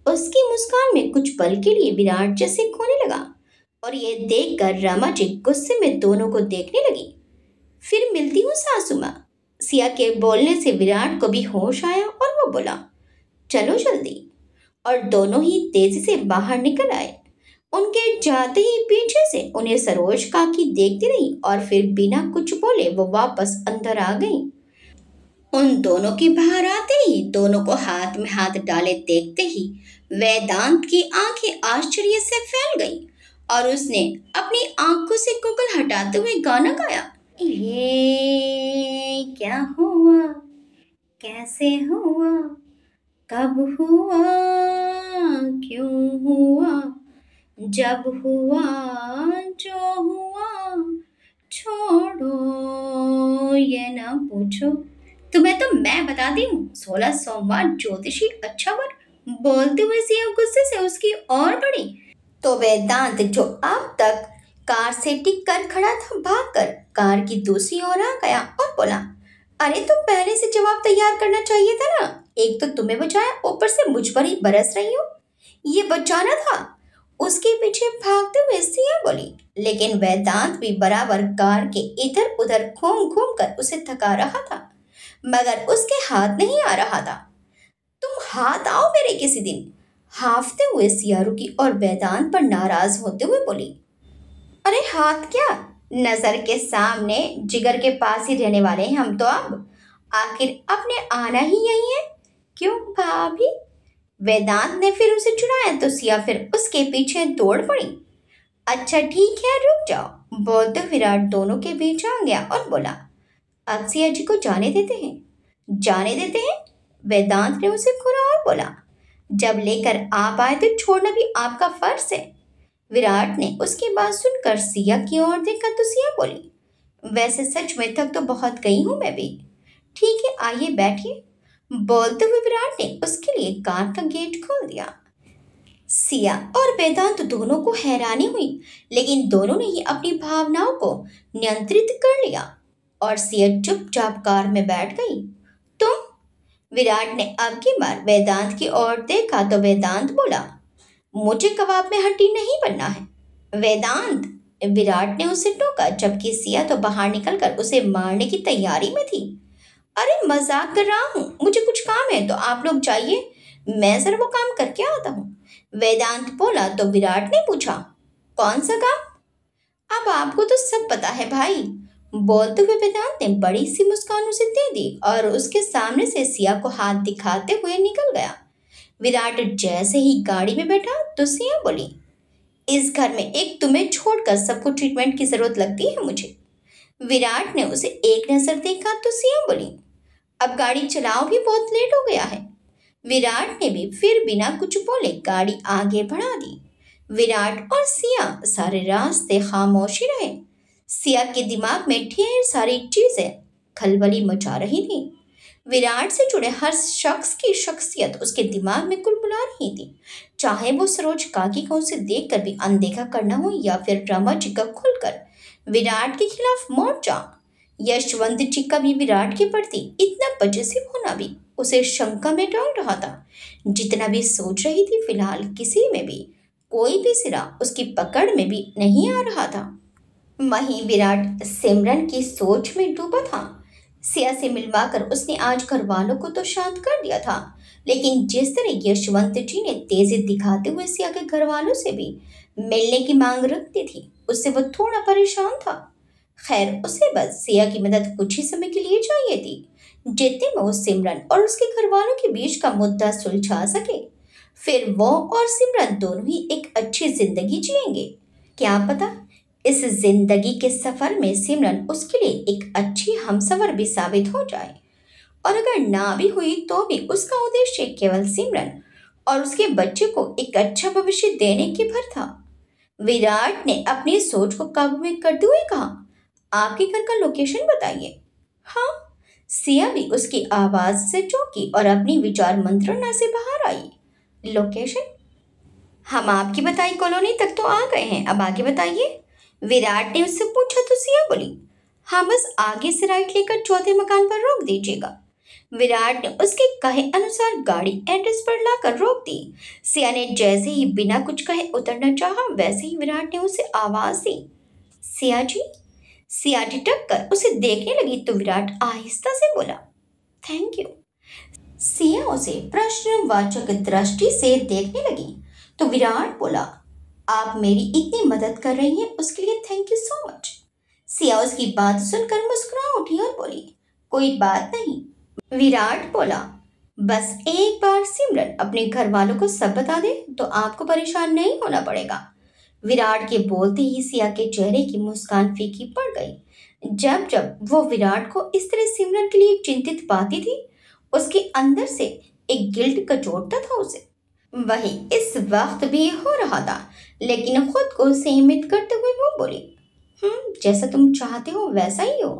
उसकी मुस्कान में कुछ पल के लिए विराट जैसे खोने लगा और ये देखकर रमा जी गुस्से में दोनों को देखने लगी। फिर मिलती हूँ सासू माँ। सिया के बोलने से विराट को भी होश आया और वो बोला, चलो जल्दी। और दोनों ही तेजी से बाहर निकल आए। उनके जाते ही पीछे से उन्हें सरोज काकी देखती रही और फिर बिना कुछ बोले वो वापस अंदर आ गई। उन दोनों के बाहर आते ही दोनों को हाथ में हाथ डाले देखते ही वेदांत की आंखें आश्चर्य से फैल गईं और उसने अपनी आंखों से कुकल हटाते हुए गाना गाया, ये क्या हुआ, कैसे हुआ, कब हुआ, क्यों हुआ, जब हुआ, जो हुआ, छोड़ो ये ना पूछो। तुम्हें तो मैं बताती हूँ, 16 सोमवार ज्योतिषी अच्छा वर। बोलते हुए सिया गुस्से से उसकी ओर बढ़ी तो वेदांत जो अब तक कार से टिक कर खड़ा था भागकर कार की दूसरी ओर आ गया और बोला, अरे तो पहले से जवाब तैयार करना चाहिए था ना। एक तो तुम्हें बचाया, ऊपर से मुझ पर ही बरस रही हो। ये बचाना था। उसके पीछे भागते हुए सिया बोली, लेकिन वेदांत भी बराबर कार के इधर उधर घूम घूम कर उसे थका रहा था मगर उसके हाथ नहीं आ रहा था। तुम हाथ आओ मेरे किसी दिन। हाफते हुए सिया रुकी और वेदांत पर नाराज होते हुए बोली, अरे हाथ क्या, नजर के सामने जिगर के पास ही रहने वाले हैं हम तो अब। आखिर अपने आना ही यही है। क्यों भाभी। वेदांत ने फिर उसे चुराया तो सिया फिर उसके पीछे दौड़ पड़ी। अच्छा ठीक है रुक जाओ। बोलते विराट दोनों के बीच आ गया और बोला, अब सिया जी को जाने देते हैं। जाने देते हैं। वेदांत ने उसे घूरा और बोला, जब लेकर आप आए तो छोड़ना भी आपका फर्ज है। विराट ने उसकी बात सुनकर सिया की ओर देखा तो सिया बोली, वैसे सच में थक तो बहुत गई हूं मैं भी। ठीक है आइए बैठिए। बोलते हुए विराट ने उसके लिए कार का गेट खोल दिया। सिया और वेदांत दोनों को हैरानी हुई लेकिन दोनों ने ही अपनी भावनाओं को नियंत्रित कर लिया और सिया चुपचाप कार में बैठ गई। तुम। विराट ने अब की बार वेदांत की ओर देखा तो वेदांत बोला, मुझे कबाब में हड्डी नहीं बनना है। वेदांत। विराट ने उसे टोका जबकि सिया तो बाहर निकलकर उसे मारने की तैयारी में थी। अरे मजाक कर रहा हूँ, मुझे कुछ काम है तो आप लोग जाइए, मैं जरा वो काम करके आता हूँ। वेदांत बोला तो विराट ने पूछा, कौन सा काम। अब आपको तो सब पता है भाई। बोलते हुए वेदांत ने बड़ी सी मुस्कान उसे दे दी और उसके सामने से सिया को हाथ दिखाते हुए निकल गया। विराट जैसे ही गाड़ी में बैठा तो सिया बोली, इस घर में एक तुम्हें छोड़कर सबको ट्रीटमेंट की जरूरत लगती है मुझे। विराट ने उसे एक नजर देखा तो सिया बोली, अब गाड़ी चलाओ भी बहुत लेट हो गया है। विराट ने भी फिर बिना कुछ बोले गाड़ी आगे बढ़ा दी। विराट और सिया सारे रास्ते खामोशी रहे। सिया के दिमाग में ढेर सारी चीजें खलबली मचा रही थी। विराट से जुड़े हर शख्स की शख्सियत उसके दिमाग में कुलबुला रही थी। चाहे वो सरोज काकी को उसे देखकर भी अनदेखा करना हो या फिर रमा जी का खुलकर विराट के खिलाफ मोर्चा। यशवंत जी का भी विराट के प्रति इतना पजेसिव होना भी उसे शंका में डाल रहा था। जितना भी सोच रही थी फिलहाल किसी में भी कोई भी सिरा उसकी पकड़ में भी नहीं आ रहा था। वहीं विराट सिमरन की सोच में डूबा था। सिया से मिलवाकर उसने आज घर वालों को तो शांत कर दिया था लेकिन जिस तरह यशवंत जी ने तेजी दिखाते हुए सिया के घर वालों से भी मिलने की मांग रखती थी उससे वो थोड़ा परेशान था। खैर उसे बस सिया की मदद कुछ ही समय के लिए चाहिए थी जितने में वो सिमरन और उसके घर वालों के बीच का मुद्दा सुलझा सके। फिर वो और सिमरन दोनों ही एक अच्छी जिंदगी जिएंगे। क्या पता इस जिंदगी के सफर में सिमरन उसके लिए एक अच्छी हमसफर भी साबित हो जाए और अगर ना भी हुई तो भी उसका उद्देश्य केवल सिमरन और उसके बच्चे को एक अच्छा भविष्य देने के भर था। विराट ने अपनी सोच को काबू में करते हुए कहा, आपके घर का लोकेशन बताइए। हाँ। सिया भी उसकी आवाज से चौंकी और अपनी विचार मंत्रणा से बाहर आई। लोकेशन। हम आपकी बताई कॉलोनी तक तो आ गए हैं, अब आगे बताइए। विराट ने उससे पूछा तो सिया बोली, हाँ बस आगे से राइट लेकर चौथे मकान पर रोक दीजिएगा। विराट ने उसके कहे अनुसार गाड़ी एड्रेस पर लाकर रोक दी। सिया ने जैसे ही बिना कुछ कहे उतरना चाहा, वैसे ही विराट ने उसे आवाज दी, सिया जी। सिया ठिठक कर उसे देखने लगी तो विराट आहिस्ता से बोला, थैंक यू। सिया उसे प्रश्नवाचक दृष्टि से देखने लगी तो विराट बोला, आप मेरी इतनी मदद कर रही हैं उसके लिए thank you so much. Siya उसकी बात सुनकर मुस्कुरा उठी और बोली, कोई बात नहीं। विराट बोला, बस एक बार सिमरन अपने घर वालों को सब बता दे तो आपको परेशान नहीं होना पड़ेगा। विराट के बोलते ही सिया के चेहरे की मुस्कान फीकी पड़ गई। जब जब वो विराट को इस तरह सिमरन के लिए चिंतित पाती थी, उसके अंदर से एक गिल्ट कचोटता था उसे। वही इस वक्त भी हो रहा था, लेकिन खुद को सीमित करते हुए वो बोली, जैसा तुम चाहते हो वैसा ही हो।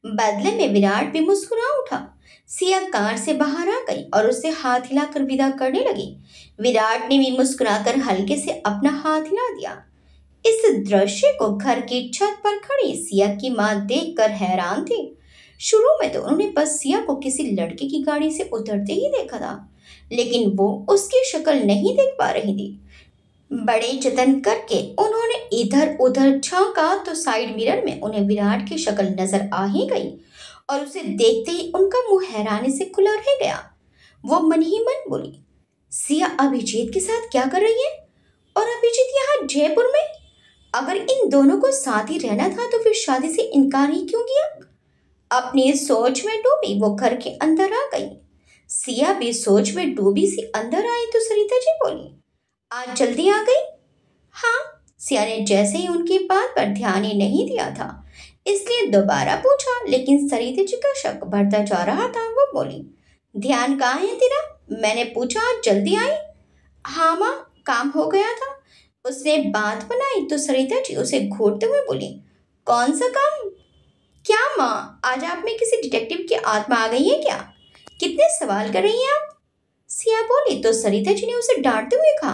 बदले में विराट भी मुस्कुरा उठा। सिया कार से बाहर आ गई और उसे हाथ हिलाकर विदा करने लगी। विराट ने भी मुस्कुराकर हल्के से अपना हाथ हिला दिया। इस दृश्य को घर की छत पर खड़ी सिया की मां देखकर हैरान थी। शुरू में तो उन्होंने बस सिया को किसी लड़के की गाड़ी से उतरते ही देखा था, लेकिन वो उसकी शक्ल नहीं देख पा रही थी। बड़े जतन करके उन्होंने इधर उधर झांका तो साइड मिरर में उन्हें विराट की शक्ल नजर आ ही गई और उसे देखते ही उनका मुंह हैरानी से खुला रह गया। वो मन ही मन बोली, सिया अभिजीत के साथ क्या कर रही है? और अभिजीत यहाँ जयपुर में? अगर इन दोनों को साथ ही रहना था तो फिर शादी से इनकार ही क्यों किया? अपनी सोच में डूबी वो घर के अंदर आ गई। सिया भी सोच में डूबी सी अंदर आई तो सरिता जी बोली, आज जल्दी आ गई? हाँ। सिया ने जैसे ही उनकी बात पर ध्यान ही नहीं दिया था, इसलिए दोबारा पूछा, लेकिन सरिता जी का शक बढ़ता जा रहा था। वो बोली, ध्यान कहाँ है तेरा? मैंने पूछा आज जल्दी आई? हाँ माँ, काम हो गया था। उसने बात बनाई तो सरिता जी उसे घूरते हुए बोली, कौन सा काम? क्या माँ, आज आप में किसी डिटेक्टिव की आत्मा आ गई है क्या? कितने सवाल कर रही हैं आप? सिया बोली तो सरिता जी ने उसे डांटते हुए कहा,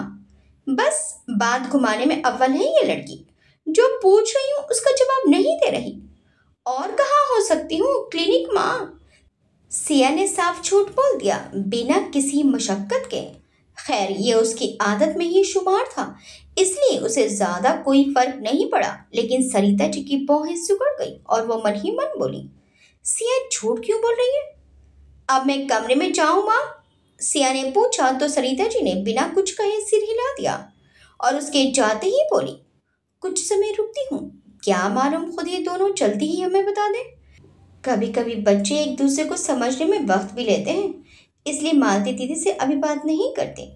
बस बात घुमाने में अव्वल है ये लड़की। जो पूछ रही हूँ उसका जवाब नहीं दे रही। और कहाँ हो सकती हूँ? क्लिनिक माँ। सिया ने साफ झूठ बोल दिया बिना किसी मशक्कत के। खैर ये उसकी आदत में ही शुमार था, इसलिए उसे ज्यादा कोई फर्क नहीं पड़ा। लेकिन सरिता जी की भौहें सिकुड़ गई और वो मन ही मन बोली, सिया झूठ क्यों बोल रही है? अब मैं कमरे में जाऊं माँ? सिया ने पूछा तो सरिता जी ने बिना कुछ कहे सिर हिला दिया और उसके जाते ही बोली, कुछ समय रुकती हूँ, क्या मालूम खुद ये दोनों जल्दी ही हमें बता दें। कभी कभी बच्चे एक दूसरे को समझने में वक्त भी लेते हैं, इसलिए मालती दीदी से अभी बात नहीं करते।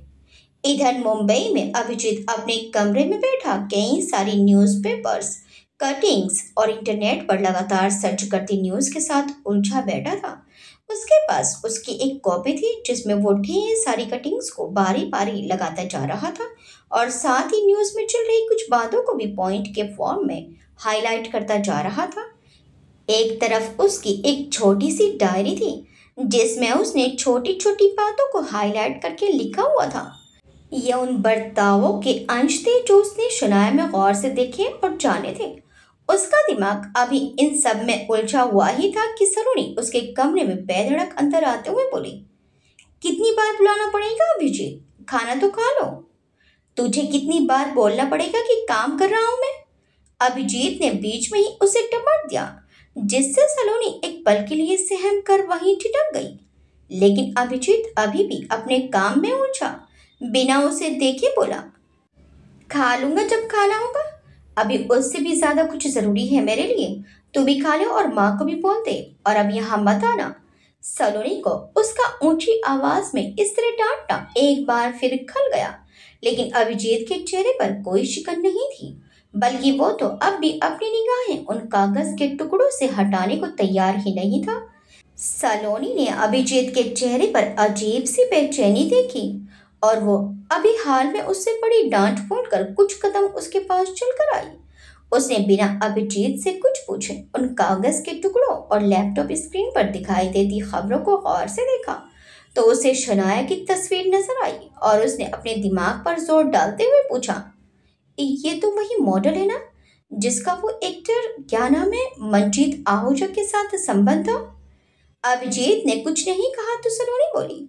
इधर मुंबई में अभिजीत अपने कमरे में बैठा कई सारी न्यूज़पेपर्स, कटिंग्स और इंटरनेट पर लगातार सर्च करती न्यूज़ के साथ उलझा बैठा था। उसके पास उसकी एक कॉपी थी जिसमें वो ढेर सारी कटिंग्स को बारी बारी लगाता जा रहा था और साथ ही न्यूज़ में चल रही कुछ बातों को भी पॉइंट के फॉर्म में हाईलाइट करता जा रहा था। एक तरफ उसकी एक छोटी सी डायरी थी जिसमें उसने छोटी छोटी बातों को हाईलाइट करके लिखा हुआ था। ये उन बर्तावों के अंश थे जो उसने शनाया में गौर से देखे और जाने थे। उसका दिमाग अभी इन सब में उलझा हुआ ही था कि सलोनी उसके कमरे में बेधड़क अंदर आते हुए बोली, कितनी बार बुलाना पड़ेगा अभिजीत? खाना तो खा लो। तुझे कितनी बार बोलना पड़ेगा कि काम कर रहा हूं मैं? अभिजीत ने बीच में ही उसे टपक दिया, जिससे सलोनी एक पल के लिए सहम कर वहीं ठिठक गई। लेकिन अभिजीत अभी भी अपने काम में उलझा बिना उसे देखे बोला, खा लूंगा जब खाना होगा। अभी उससे भी ज्यादा कुछ जरूरी है मेरे लिए। तू भी खा ले और माँ को भी बोल दे और अब यहाँ मत आना। सलोनी को उसका ऊंची आवाज में इस तरह डांटना एक बार फिर खल गया, लेकिन अभिजीत के चेहरे पर कोई शिकन नहीं थी, बल्कि वो तो अब भी अपनी निगाहें उन कागज के टुकड़ों से हटाने को तैयार ही नहीं था। सलोनी ने अभिजीत के चेहरे पर अजीब सी बेचैनी देखी और वो अभी हाल में उससे बड़ी डांट फूट कर कुछ कदम उसके पास चलकर आई। उसने बिना अभिजीत से कुछ पूछे उन कागज के टुकड़ों और लैपटॉप स्क्रीन पर दिखाई देती खबरों को गौर से देखा तो उसे शनाया की तस्वीर नजर आई और उसने अपने दिमाग पर जोर डालते हुए पूछा, ये तो वही मॉडल है ना जिसका वो एक्टर क्या नाम है मंजीत आहूजा के साथ संबंध था? अभिजीत ने कुछ नहीं कहा तो सलोनी बोली,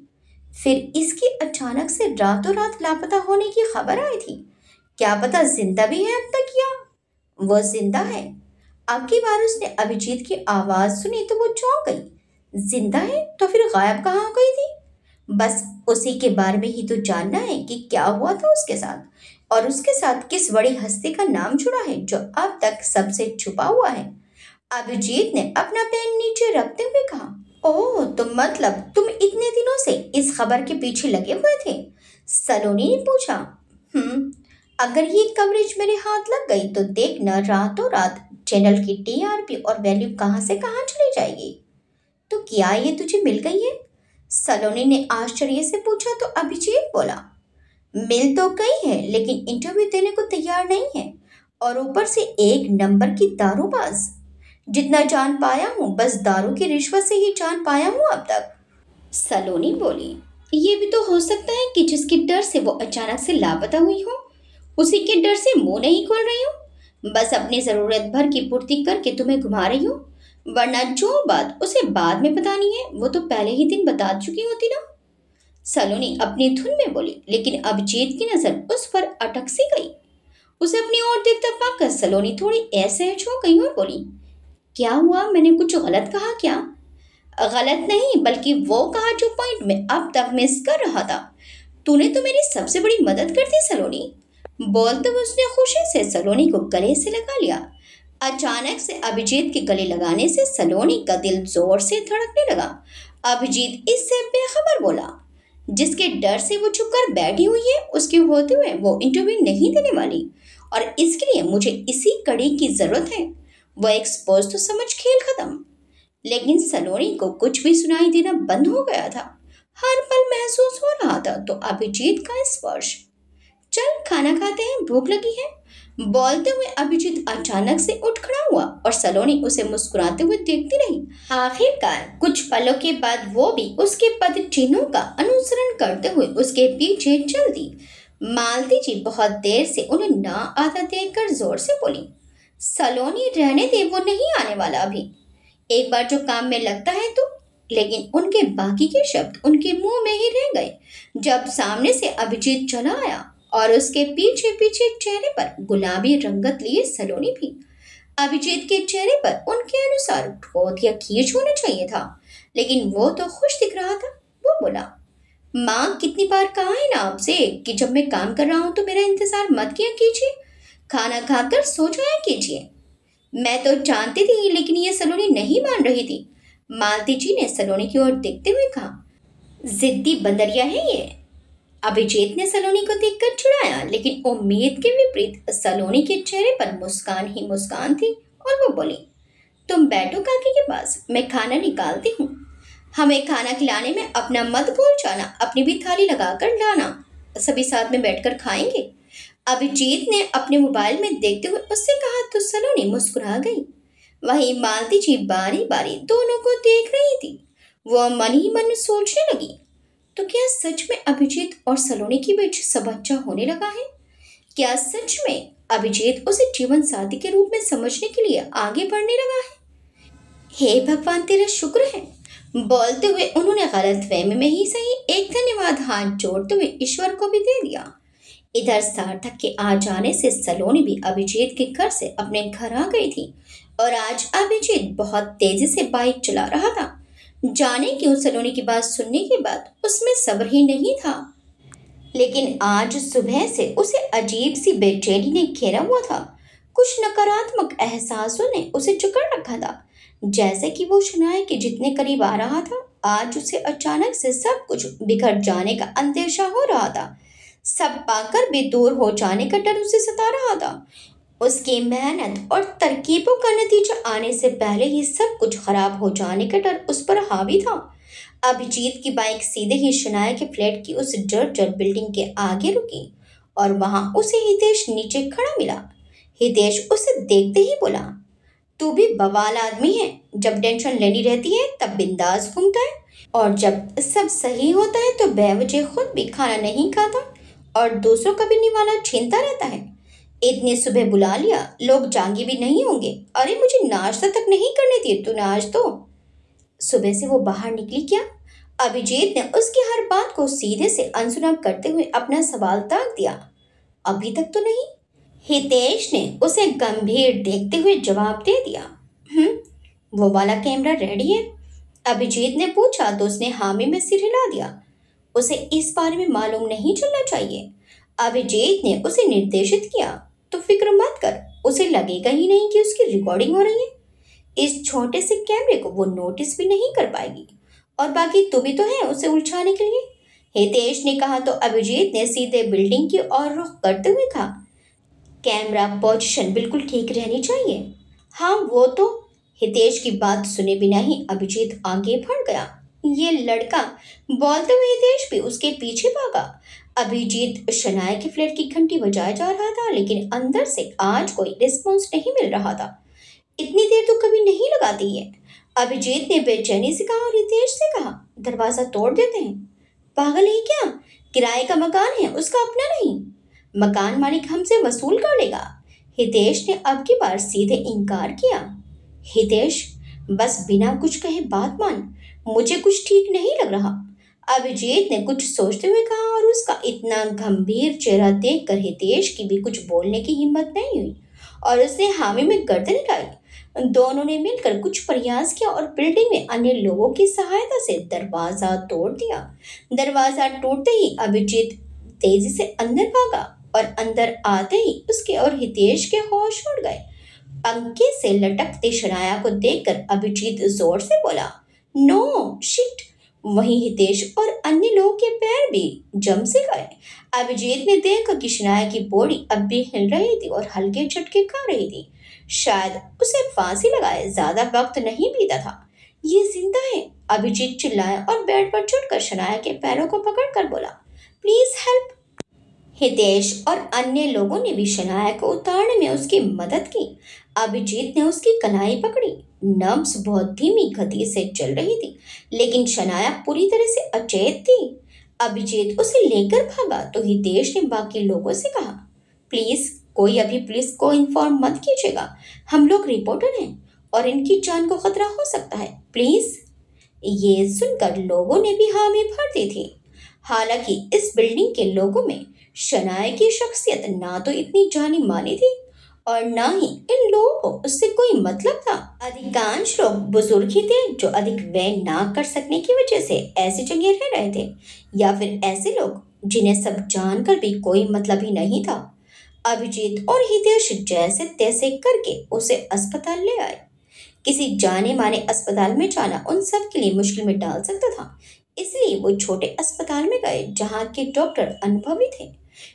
फिर इसकी अचानक से रातों रात लापता होने की खबर आई थी। क्या पता जिंदा भी है अब तक या। वो जिंदा है। अब की बार उसने अभिजीत की आवाज सुनी तो वो चौंक गई। जिंदा है तो फिर गायब कहाँ हो गई थी। बस उसी के बारे में ही तो जानना है कि क्या हुआ था उसके साथ और उसके साथ किस बड़ी हस्ती का नाम जुड़ा है जो अब तक सबसे छुपा हुआ है। अभिजीत ने अपना पेन नीचे रखते हुए कहा, ओह तो मतलब तुम इतने दिनों से इस खबर के पीछे लगे हुए थे। सलोनी ने पूछा। हम्म, अगर ये कवरेज मेरे हाथ लग गई तो देखना रातों रात चैनल की टीआरपी और वैल्यू कहाँ से कहाँ चली जाएगी। तो क्या ये तुझे मिल गई है। सलोनी ने आश्चर्य से पूछा तो अभिजीत बोला, मिल तो गई है लेकिन इंटरव्यू देने को तैयार नहीं है और ऊपर से एक नंबर की दारूबाज। जितना जान पाया हूँ बस दारू की रिश्वत से ही जान पाया हूँ अब तक। सलोनी बोली, ये भी तो हो सकता है कि जिसके डर से वो अचानक से लापता हुई हो उसी के डर से मुंह नहीं खोल रही हो, बस अपनी जरूरत भर की पूर्ति करके तुम्हें घुमा रही हो। वरना जो बात उसे बाद में बतानी है वो तो पहले ही दिन बता चुकी होती ना। सलोनी अपनी धुन में बोली, लेकिन अभिजीत की नजर उस पर अटक सी गई। उसे अपनी ओर देखता पाकर सलोनी थोड़ी असहज हो गई और बोली, क्या हुआ, मैंने कुछ गलत कहा क्या। गलत नहीं बल्कि वो कहा जो पॉइंट में अब तक मिस कर रहा था। तूने तो मेरी सबसे बड़ी मदद कर दी सलोनी। बोलते हुए उसने खुशी से सलोनी को गले से लगा लिया। अचानक से अभिजीत के गले लगाने से सलोनी का दिल जोर से धड़कने लगा। अभिजीत इससे बेखबर बोला, जिसके डर से वो चुप कर बैठी हुई है उसके होते हुए वो इंटरव्यू नहीं देने वाली और इसके लिए मुझे इसी कड़ी की जरूरत है। वो एक्सपोज तो समझ खेल खत्म। लेकिन सलोनी को कुछ भी सुनाई देना बंद हो गया था। हर पल महसूस हो रहा था तो अभिजीत का स्पर्श। चल खाना खाते हैं, भूख लगी है। बोलते हुए अभिजीत अचानक से उठ खड़ा हुआ और सलोनी उसे मुस्कुराते हुए देखती रही। आखिरकार कुछ पलों के बाद वो भी उसके पद चिन्हों का अनुसरण करते हुए उसके पीछे चल दी। मालती जी बहुत देर से उन्हें ना आता देखकर जोर से बोली, सलोनी रहने दे, वो नहीं आने वाला अभी। एक बार जो काम में लगता है तो। लेकिन उनके बाकी के शब्द उनके मुंह में ही रह गए जब सामने से अभिजीत चला आया और उसके पीछे पीछे चेहरे पर गुलाबी रंगत लिए सलोनी भी। अभिजीत के चेहरे पर उनके अनुसार क्रोध या खींच होना चाहिए था, लेकिन वो तो खुश दिख रहा था। वो बोला, माँ कितनी बार कहा है ना आपसे कि जब मैं काम कर रहा हूँ तो मेरा इंतजार मत किया कीजिए, खाना खाकर सो जाया कीजिए। मैं तो जानती थी लेकिन ये सलोनी नहीं मान रही थी। मालती जी ने सलोनी की ओर देखते हुए कहा, जिद्दी बंदरिया है ये। अभिजीत ने सलोनी को देखकर चिढ़ाया लेकिन उम्मीद के विपरीत सलोनी के चेहरे पर मुस्कान ही मुस्कान थी और वो बोली, तुम बैठो काकी के पास, मैं खाना निकालती हूँ। हमें खाना खिलाने में अपना मत भूल जाना, अपनी भी थाली लगाकर लाना, सभी साथ में बैठकर खाएंगे। अभिजीत ने अपने मोबाइल में देखते हुए उससे कहा तो सलोनी मुस्कुरा गई। वहीं मालती जी बारी बारी दोनों को देख रही थी। वह मन ही मन सोचने लगी, तो क्या सच में अभिजीत और सलोनी के बीच सब अच्छा होने लगा है। क्या सच में अभिजीत उसे जीवन साथी के रूप में समझने के लिए आगे बढ़ने लगा है। हे भगवान तेरा शुक्र है। बोलते हुए उन्होंने गलतफहमी में ही सही एक धन्यवाद हाथ जोड़ते हुए ईश्वर को भी दे दिया। इधर सार्थक के आ जाने से सलोनी भी अभिजीत के घर से अपने घर आ गई थी और आज अभिजीत बहुत तेजी से बाइक चला रहा था। जाने क्यों सलोनी की बात सुनने के बाद उसमें सब्र ही नहीं था, लेकिन आज सुबह से उसे अजीब सी बेचैनी ने घेरा हुआ था। कुछ नकारात्मक एहसासों ने उसे जकड़ रखा था, जैसे कि वो शनाया के जितने करीब आ रहा था आज उसे अचानक से सब कुछ बिखर जाने का अंदेशा हो रहा था। सब पाकर भी दूर हो जाने का डर उसे सता रहा था। उसकी मेहनत और तरकीबों का नतीजा आने से पहले ही सब कुछ खराब हो जाने का डर उस पर हावी था। अभिजीत की बाइक सीधे ही शनाया के फ्लैट की उस जर्जर बिल्डिंग के आगे रुकी और वहां उसे हितेश नीचे खड़ा मिला। हितेश उसे देखते ही बोला, तू भी बवाल आदमी है, जब टेंशन लेनी रहती है तब बिंदास घूमता है और जब सब सही होता है तो बेवजह खुद भी खाना नहीं खाता और दूसरों का भी निवाला छीनता रहता है। इतनी सुबह बुला लिया, लोग जागे भी नहीं होंगे। अरे मुझे नाश्ता तक नहीं करने दिए तूने आज तो। सुबह से वो बाहर निकली क्या? अभिजीत ने उसकी हर बात को सीधे से अनसुना करते हुए अपना सवाल ताक दिया। अभी तक तो नहीं। हितेश ने उसे गंभीर देखते हुए जवाब दे दिया। वो वाला कैमरा रेडी है? अभिजीत ने पूछा तो उसने हामी में सिर हिला दिया। उसे इस बारे में मालूम नहीं चलना चाहिए। अभिजीत ने उसे निर्देशित किया। तो फिक्र मत कर, उसे लगेगा ही नहीं कि उसकी रिकॉर्डिंग हो रही है। इस छोटे से कैमरे को वो नोटिस भी नहीं कर पाएगी। और बाकी तुम ही तो है उसे उलझाने के लिए। हितेश ने कहा तो अभिजीत ने सीधे बिल्डिंग की ओर रुख करते हुए कहा, कैमरा पोजीशन बिल्कुल ठीक रहनी चाहिए। हाँ वो तो। हितेश की बात सुने बिना ही अभिजीत आगे बढ़ गया। ये लड़का, बोलते हुए हितेश भी उसके पीछे भागा। अभिजीत शनाया के फ्लैट की घंटी बजाए जा रहा था, लेकिन अंदर से आज कोई रिस्पॉन्स नहीं मिल रहा था। इतनी देर तो कभी नहीं लगाती है। अभिजीत ने बेचैनी से कहा और हितेश से कहा, दरवाजा तोड़ देते हैं। पागल है क्या? किराए का मकान है, उसका अपना नहीं। मकान मालिक हमसे वसूल कर लेगा। हितेश ने अब की बार सीधे इनकार किया। हितेश, बस बिना कुछ कहे बात मान। मुझे कुछ ठीक नहीं लग रहा। अभिजीत ने कुछ सोचते हुए कहा और उसका इतना गंभीर चेहरा देखकर हितेश की भी कुछ बोलने की हिम्मत नहीं हुई और उसने हामी में गर्दन हिलाई। दोनों ने मिलकर कुछ प्रयास किया और बिल्डिंग में अन्य लोगों की सहायता से दरवाजा तोड़ दिया। दरवाजा टूटते ही अभिजीत तेजी से अंदर भागा और अंदर आते ही उसके और हितेश के होश उड़ गए। पंखे से लटकते शनाया को देखकर अभिजीत जोर से बोला, नो शिट। वहीं हितेश और अन्य लोगों के पैर भी जम से गए। अभिजीत ने देखा कि शनाया की बॉडी अब भी हिल रही थी और हल्के झटके खा रही थी। शायद उसे फांसी लगाए ज्यादा वक्त नहीं बीता था। ये जिंदा है। अभिजीत चिल्लाया और बेड पर चढ़कर शनाया के पैरों को पकड़कर बोला, प्लीज हेल्प। हितेश और अन्य लोगों ने भी शनाया को उतारने में उसकी मदद की। अभिजीत ने उसकी कलाई पकड़ी। नब्ज बहुत धीमी गति से चल रही थी, लेकिन शनाया पूरी तरह से अचेत थी। अभिजीत उसे लेकर भागा तो हितेश ने बाकी लोगों से कहा, प्लीज कोई अभी पुलिस को इन्फॉर्म मत कीजिएगा। हम लोग रिपोर्टर हैं और इनकी जान को खतरा हो सकता है, प्लीज। ये सुनकर लोगों ने भी हामी भर दी थी। हालांकि इस बिल्डिंग के लोगों में शनाया की शख्सियत ना तो इतनी जानी मानी थी और ना ही इन लोगों को उससे कोई मतलब था। अधिकांश लोग बुजुर्ग ही थे जो अधिक व्यय ना कर सकने की वजह से ऐसी जगह रह रहे थे, या फिर ऐसे लोग जिन्हें सब जानकर भी कोई मतलब ही नहीं था। अभिजीत और हितेश जैसे तैसे करके उसे अस्पताल ले आए। किसी जाने माने अस्पताल में जाना उन सब के लिए मुश्किल में डाल सकता था, इसलिए वो छोटे अस्पताल में गए जहाँ के डॉक्टर अनुभवी थे।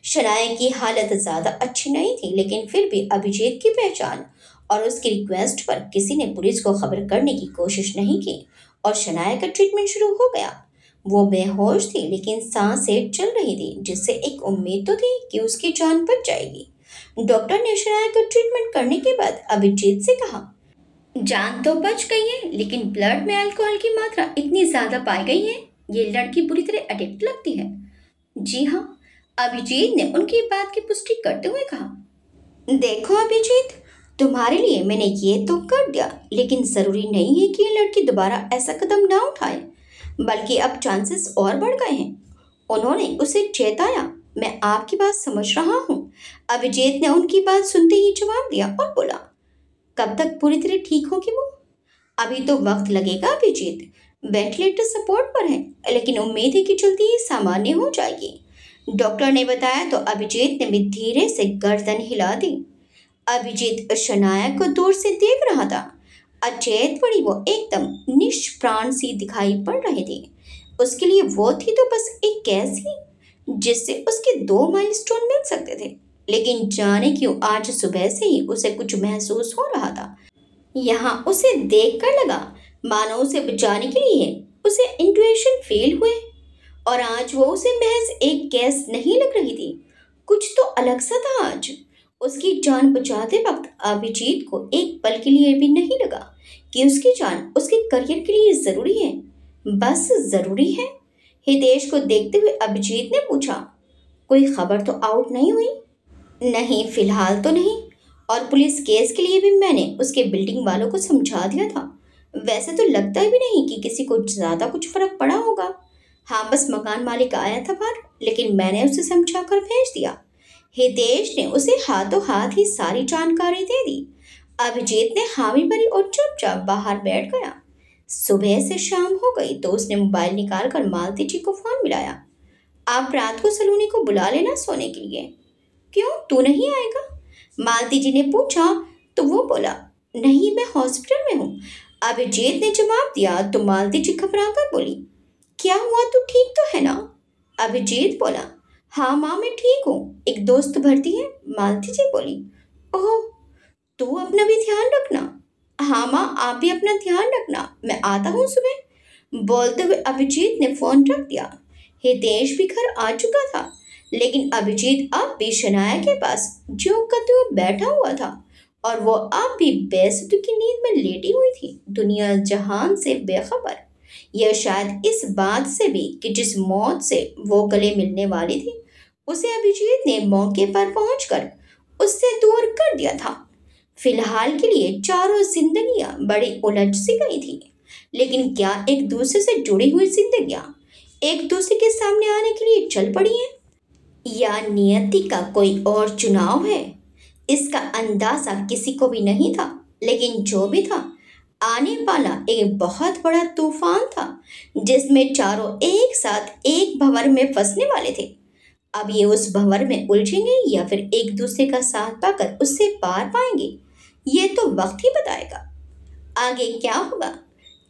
शनाया की हालत ज्यादा अच्छी नहीं थी, लेकिन फिर भी अभिजीत की पहचान और उसकी रिक्वेस्ट पर किसी ने पुलिस को खबर करने की कोशिश नहीं की और शनाया का ट्रीटमेंट शुरू हो गया। वो बेहोश थी, लेकिन सांसें चल रही थी, जिससे एक उम्मीद तो थी कि उसकी जान बच जाएगी। डॉक्टर ने शनाया का ट्रीटमेंट करने के बाद अभिजीत से कहा, जान तो बच गई है, लेकिन ब्लड में अल्कोहल की मात्रा इतनी ज्यादा पाई गई है, ये लड़की बुरी तरह एडिक्ट लगती है। जी हाँ, अभिजीत ने उनकी बात की पुष्टि करते हुए कहा, देखो अभिजीत, तुम्हारे लिए मैंने ये तो कर दिया, लेकिन जरूरी नहीं है कि ये लड़की दोबारा ऐसा कदम ना उठाए, बल्कि अब चांसेस और बढ़ गए हैं। उन्होंने उसे चेताया। मैं आपकी बात समझ रहा हूँ। अभिजीत ने उनकी बात सुनते ही जवाब दिया और बोला, कब तक पूरी तरह ठीक होगी वो? अभी तो वक्त लगेगा अभिजीत, वेंटिलेटर सपोर्ट पर है, लेकिन उम्मीद है कि जल्दी ही सामान्य हो जाएगी। डॉक्टर ने बताया तो अभिजीत ने भी धीरे से गर्दन हिला दी। अभिजीत शनाया को दूर से देख रहा था। अचेत पड़ी वो एकदम निष्प्राण सी दिखाई पड़ रही थी। उसके लिए वो थी तो बस एक कैस ही, जिससे उसके 2 माइलस्टोन मिल सकते थे। लेकिन जाने क्यों आज सुबह से ही उसे कुछ महसूस हो रहा था। यहाँ उसे देखकर लगा मानो उसे बचाने के लिए उसे इंट्यूशन फेल हुए, और आज वो उसे महज एक गैस नहीं लग रही थी, कुछ तो अलग सा था आज। उसकी जान बचाते वक्त अभिजीत को एक पल के लिए भी नहीं लगा कि उसकी जान उसके करियर के लिए जरूरी है, बस जरूरी है। हितेश को देखते हुए अभिजीत ने पूछा, कोई खबर तो आउट नहीं हुई? नहीं, फिलहाल तो नहीं। और पुलिस केस के लिए भी मैंने उसके बिल्डिंग वालों को समझा दिया था। वैसे तो लगता भी नहीं कि किसी को ज़्यादा कुछ फर्क पड़ा होगा। हाँ, बस मकान मालिक आया था बाहर, लेकिन मैंने उसे समझा कर भेज दिया। हितेश ने उसे हाथों हाथ ही सारी जानकारी दे दी। अभिजीत ने हामी भरी और चुपचाप बाहर बैठ गया। सुबह से शाम हो गई तो उसने मोबाइल निकालकर मालती जी को फोन मिलाया। आप रात को सलोनी को बुला लेना सोने के लिए। क्यों, तू नहीं आएगा? मालती जी ने पूछा तो वो बोला, नहीं, मैं हॉस्पिटल में हूँ। अभिजीत ने जवाब दिया तो मालती जी घबरा कर बोली, क्या हुआ, तू ठीक तो है ना? अभिजीत बोला, हाँ माँ, मैं ठीक हूँ, एक दोस्त भर्ती है। मालती जी बोली, ओह, तू अपना भी ध्यान रखना। हाँ माँ, आप भी अपना ध्यान रखना, मैं आता हूँ सुबह। बोलते हुए अभिजीत ने फोन रख दिया। हितेश भी घर आ चुका था, लेकिन अभिजीत अब भी शनाया के पास ज्यों का त्यों बैठा हुआ था और वो अब भी बेसुध की नींद में लेटी हुई थी, दुनिया जहान से बेखबर। यह शायद इस बात से भी कि जिस मौत से वो गले मिलने वाली थी उसे अभिजीत ने मौके पर पहुंचकर उससे दूर कर दिया था। फिलहाल के लिए चारों जिंदगियां बड़ी उलझ सी गई थी, लेकिन क्या एक दूसरे से जुड़ी हुई जिंदगियां एक दूसरे के सामने आने के लिए चल पड़ी हैं, या नियति का कोई और चुनाव है? इसका अंदाजा किसी को भी नहीं था, लेकिन जो भी था, आने वाला एक बहुत बड़ा तूफान था जिसमें चारों एक साथ एक भंवर में फंसने वाले थे। अब ये उस भंवर में उलझेंगे या फिर एक दूसरे का साथ पाकर उससे पार पाएंगे, ये तो वक्त ही बताएगा। आगे क्या होगा?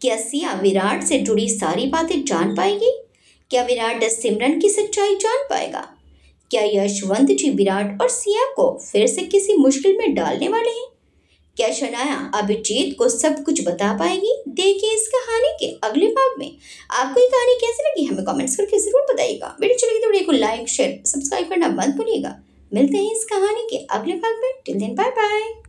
क्या सिया विराट से जुड़ी सारी बातें जान पाएगी? क्या विराट सिमरन की सच्चाई जान पाएगा? क्या यशवंत जी विराट और सिया को फिर से किसी मुश्किल में डालने वाले हैं? क्या शनाया अभिजीत को सब कुछ बता पाएगी? देखिए इस कहानी के अगले भाग में। आपको ये कहानी कैसी लगी हमें कमेंट्स करके जरूर बताइएगा। वीडियो अच्छी लगी तो वीडियो को लाइक शेयर सब्सक्राइब करना मत भूलिएगा। मिलते हैं इस कहानी के अगले भाग में। Till then bye bye.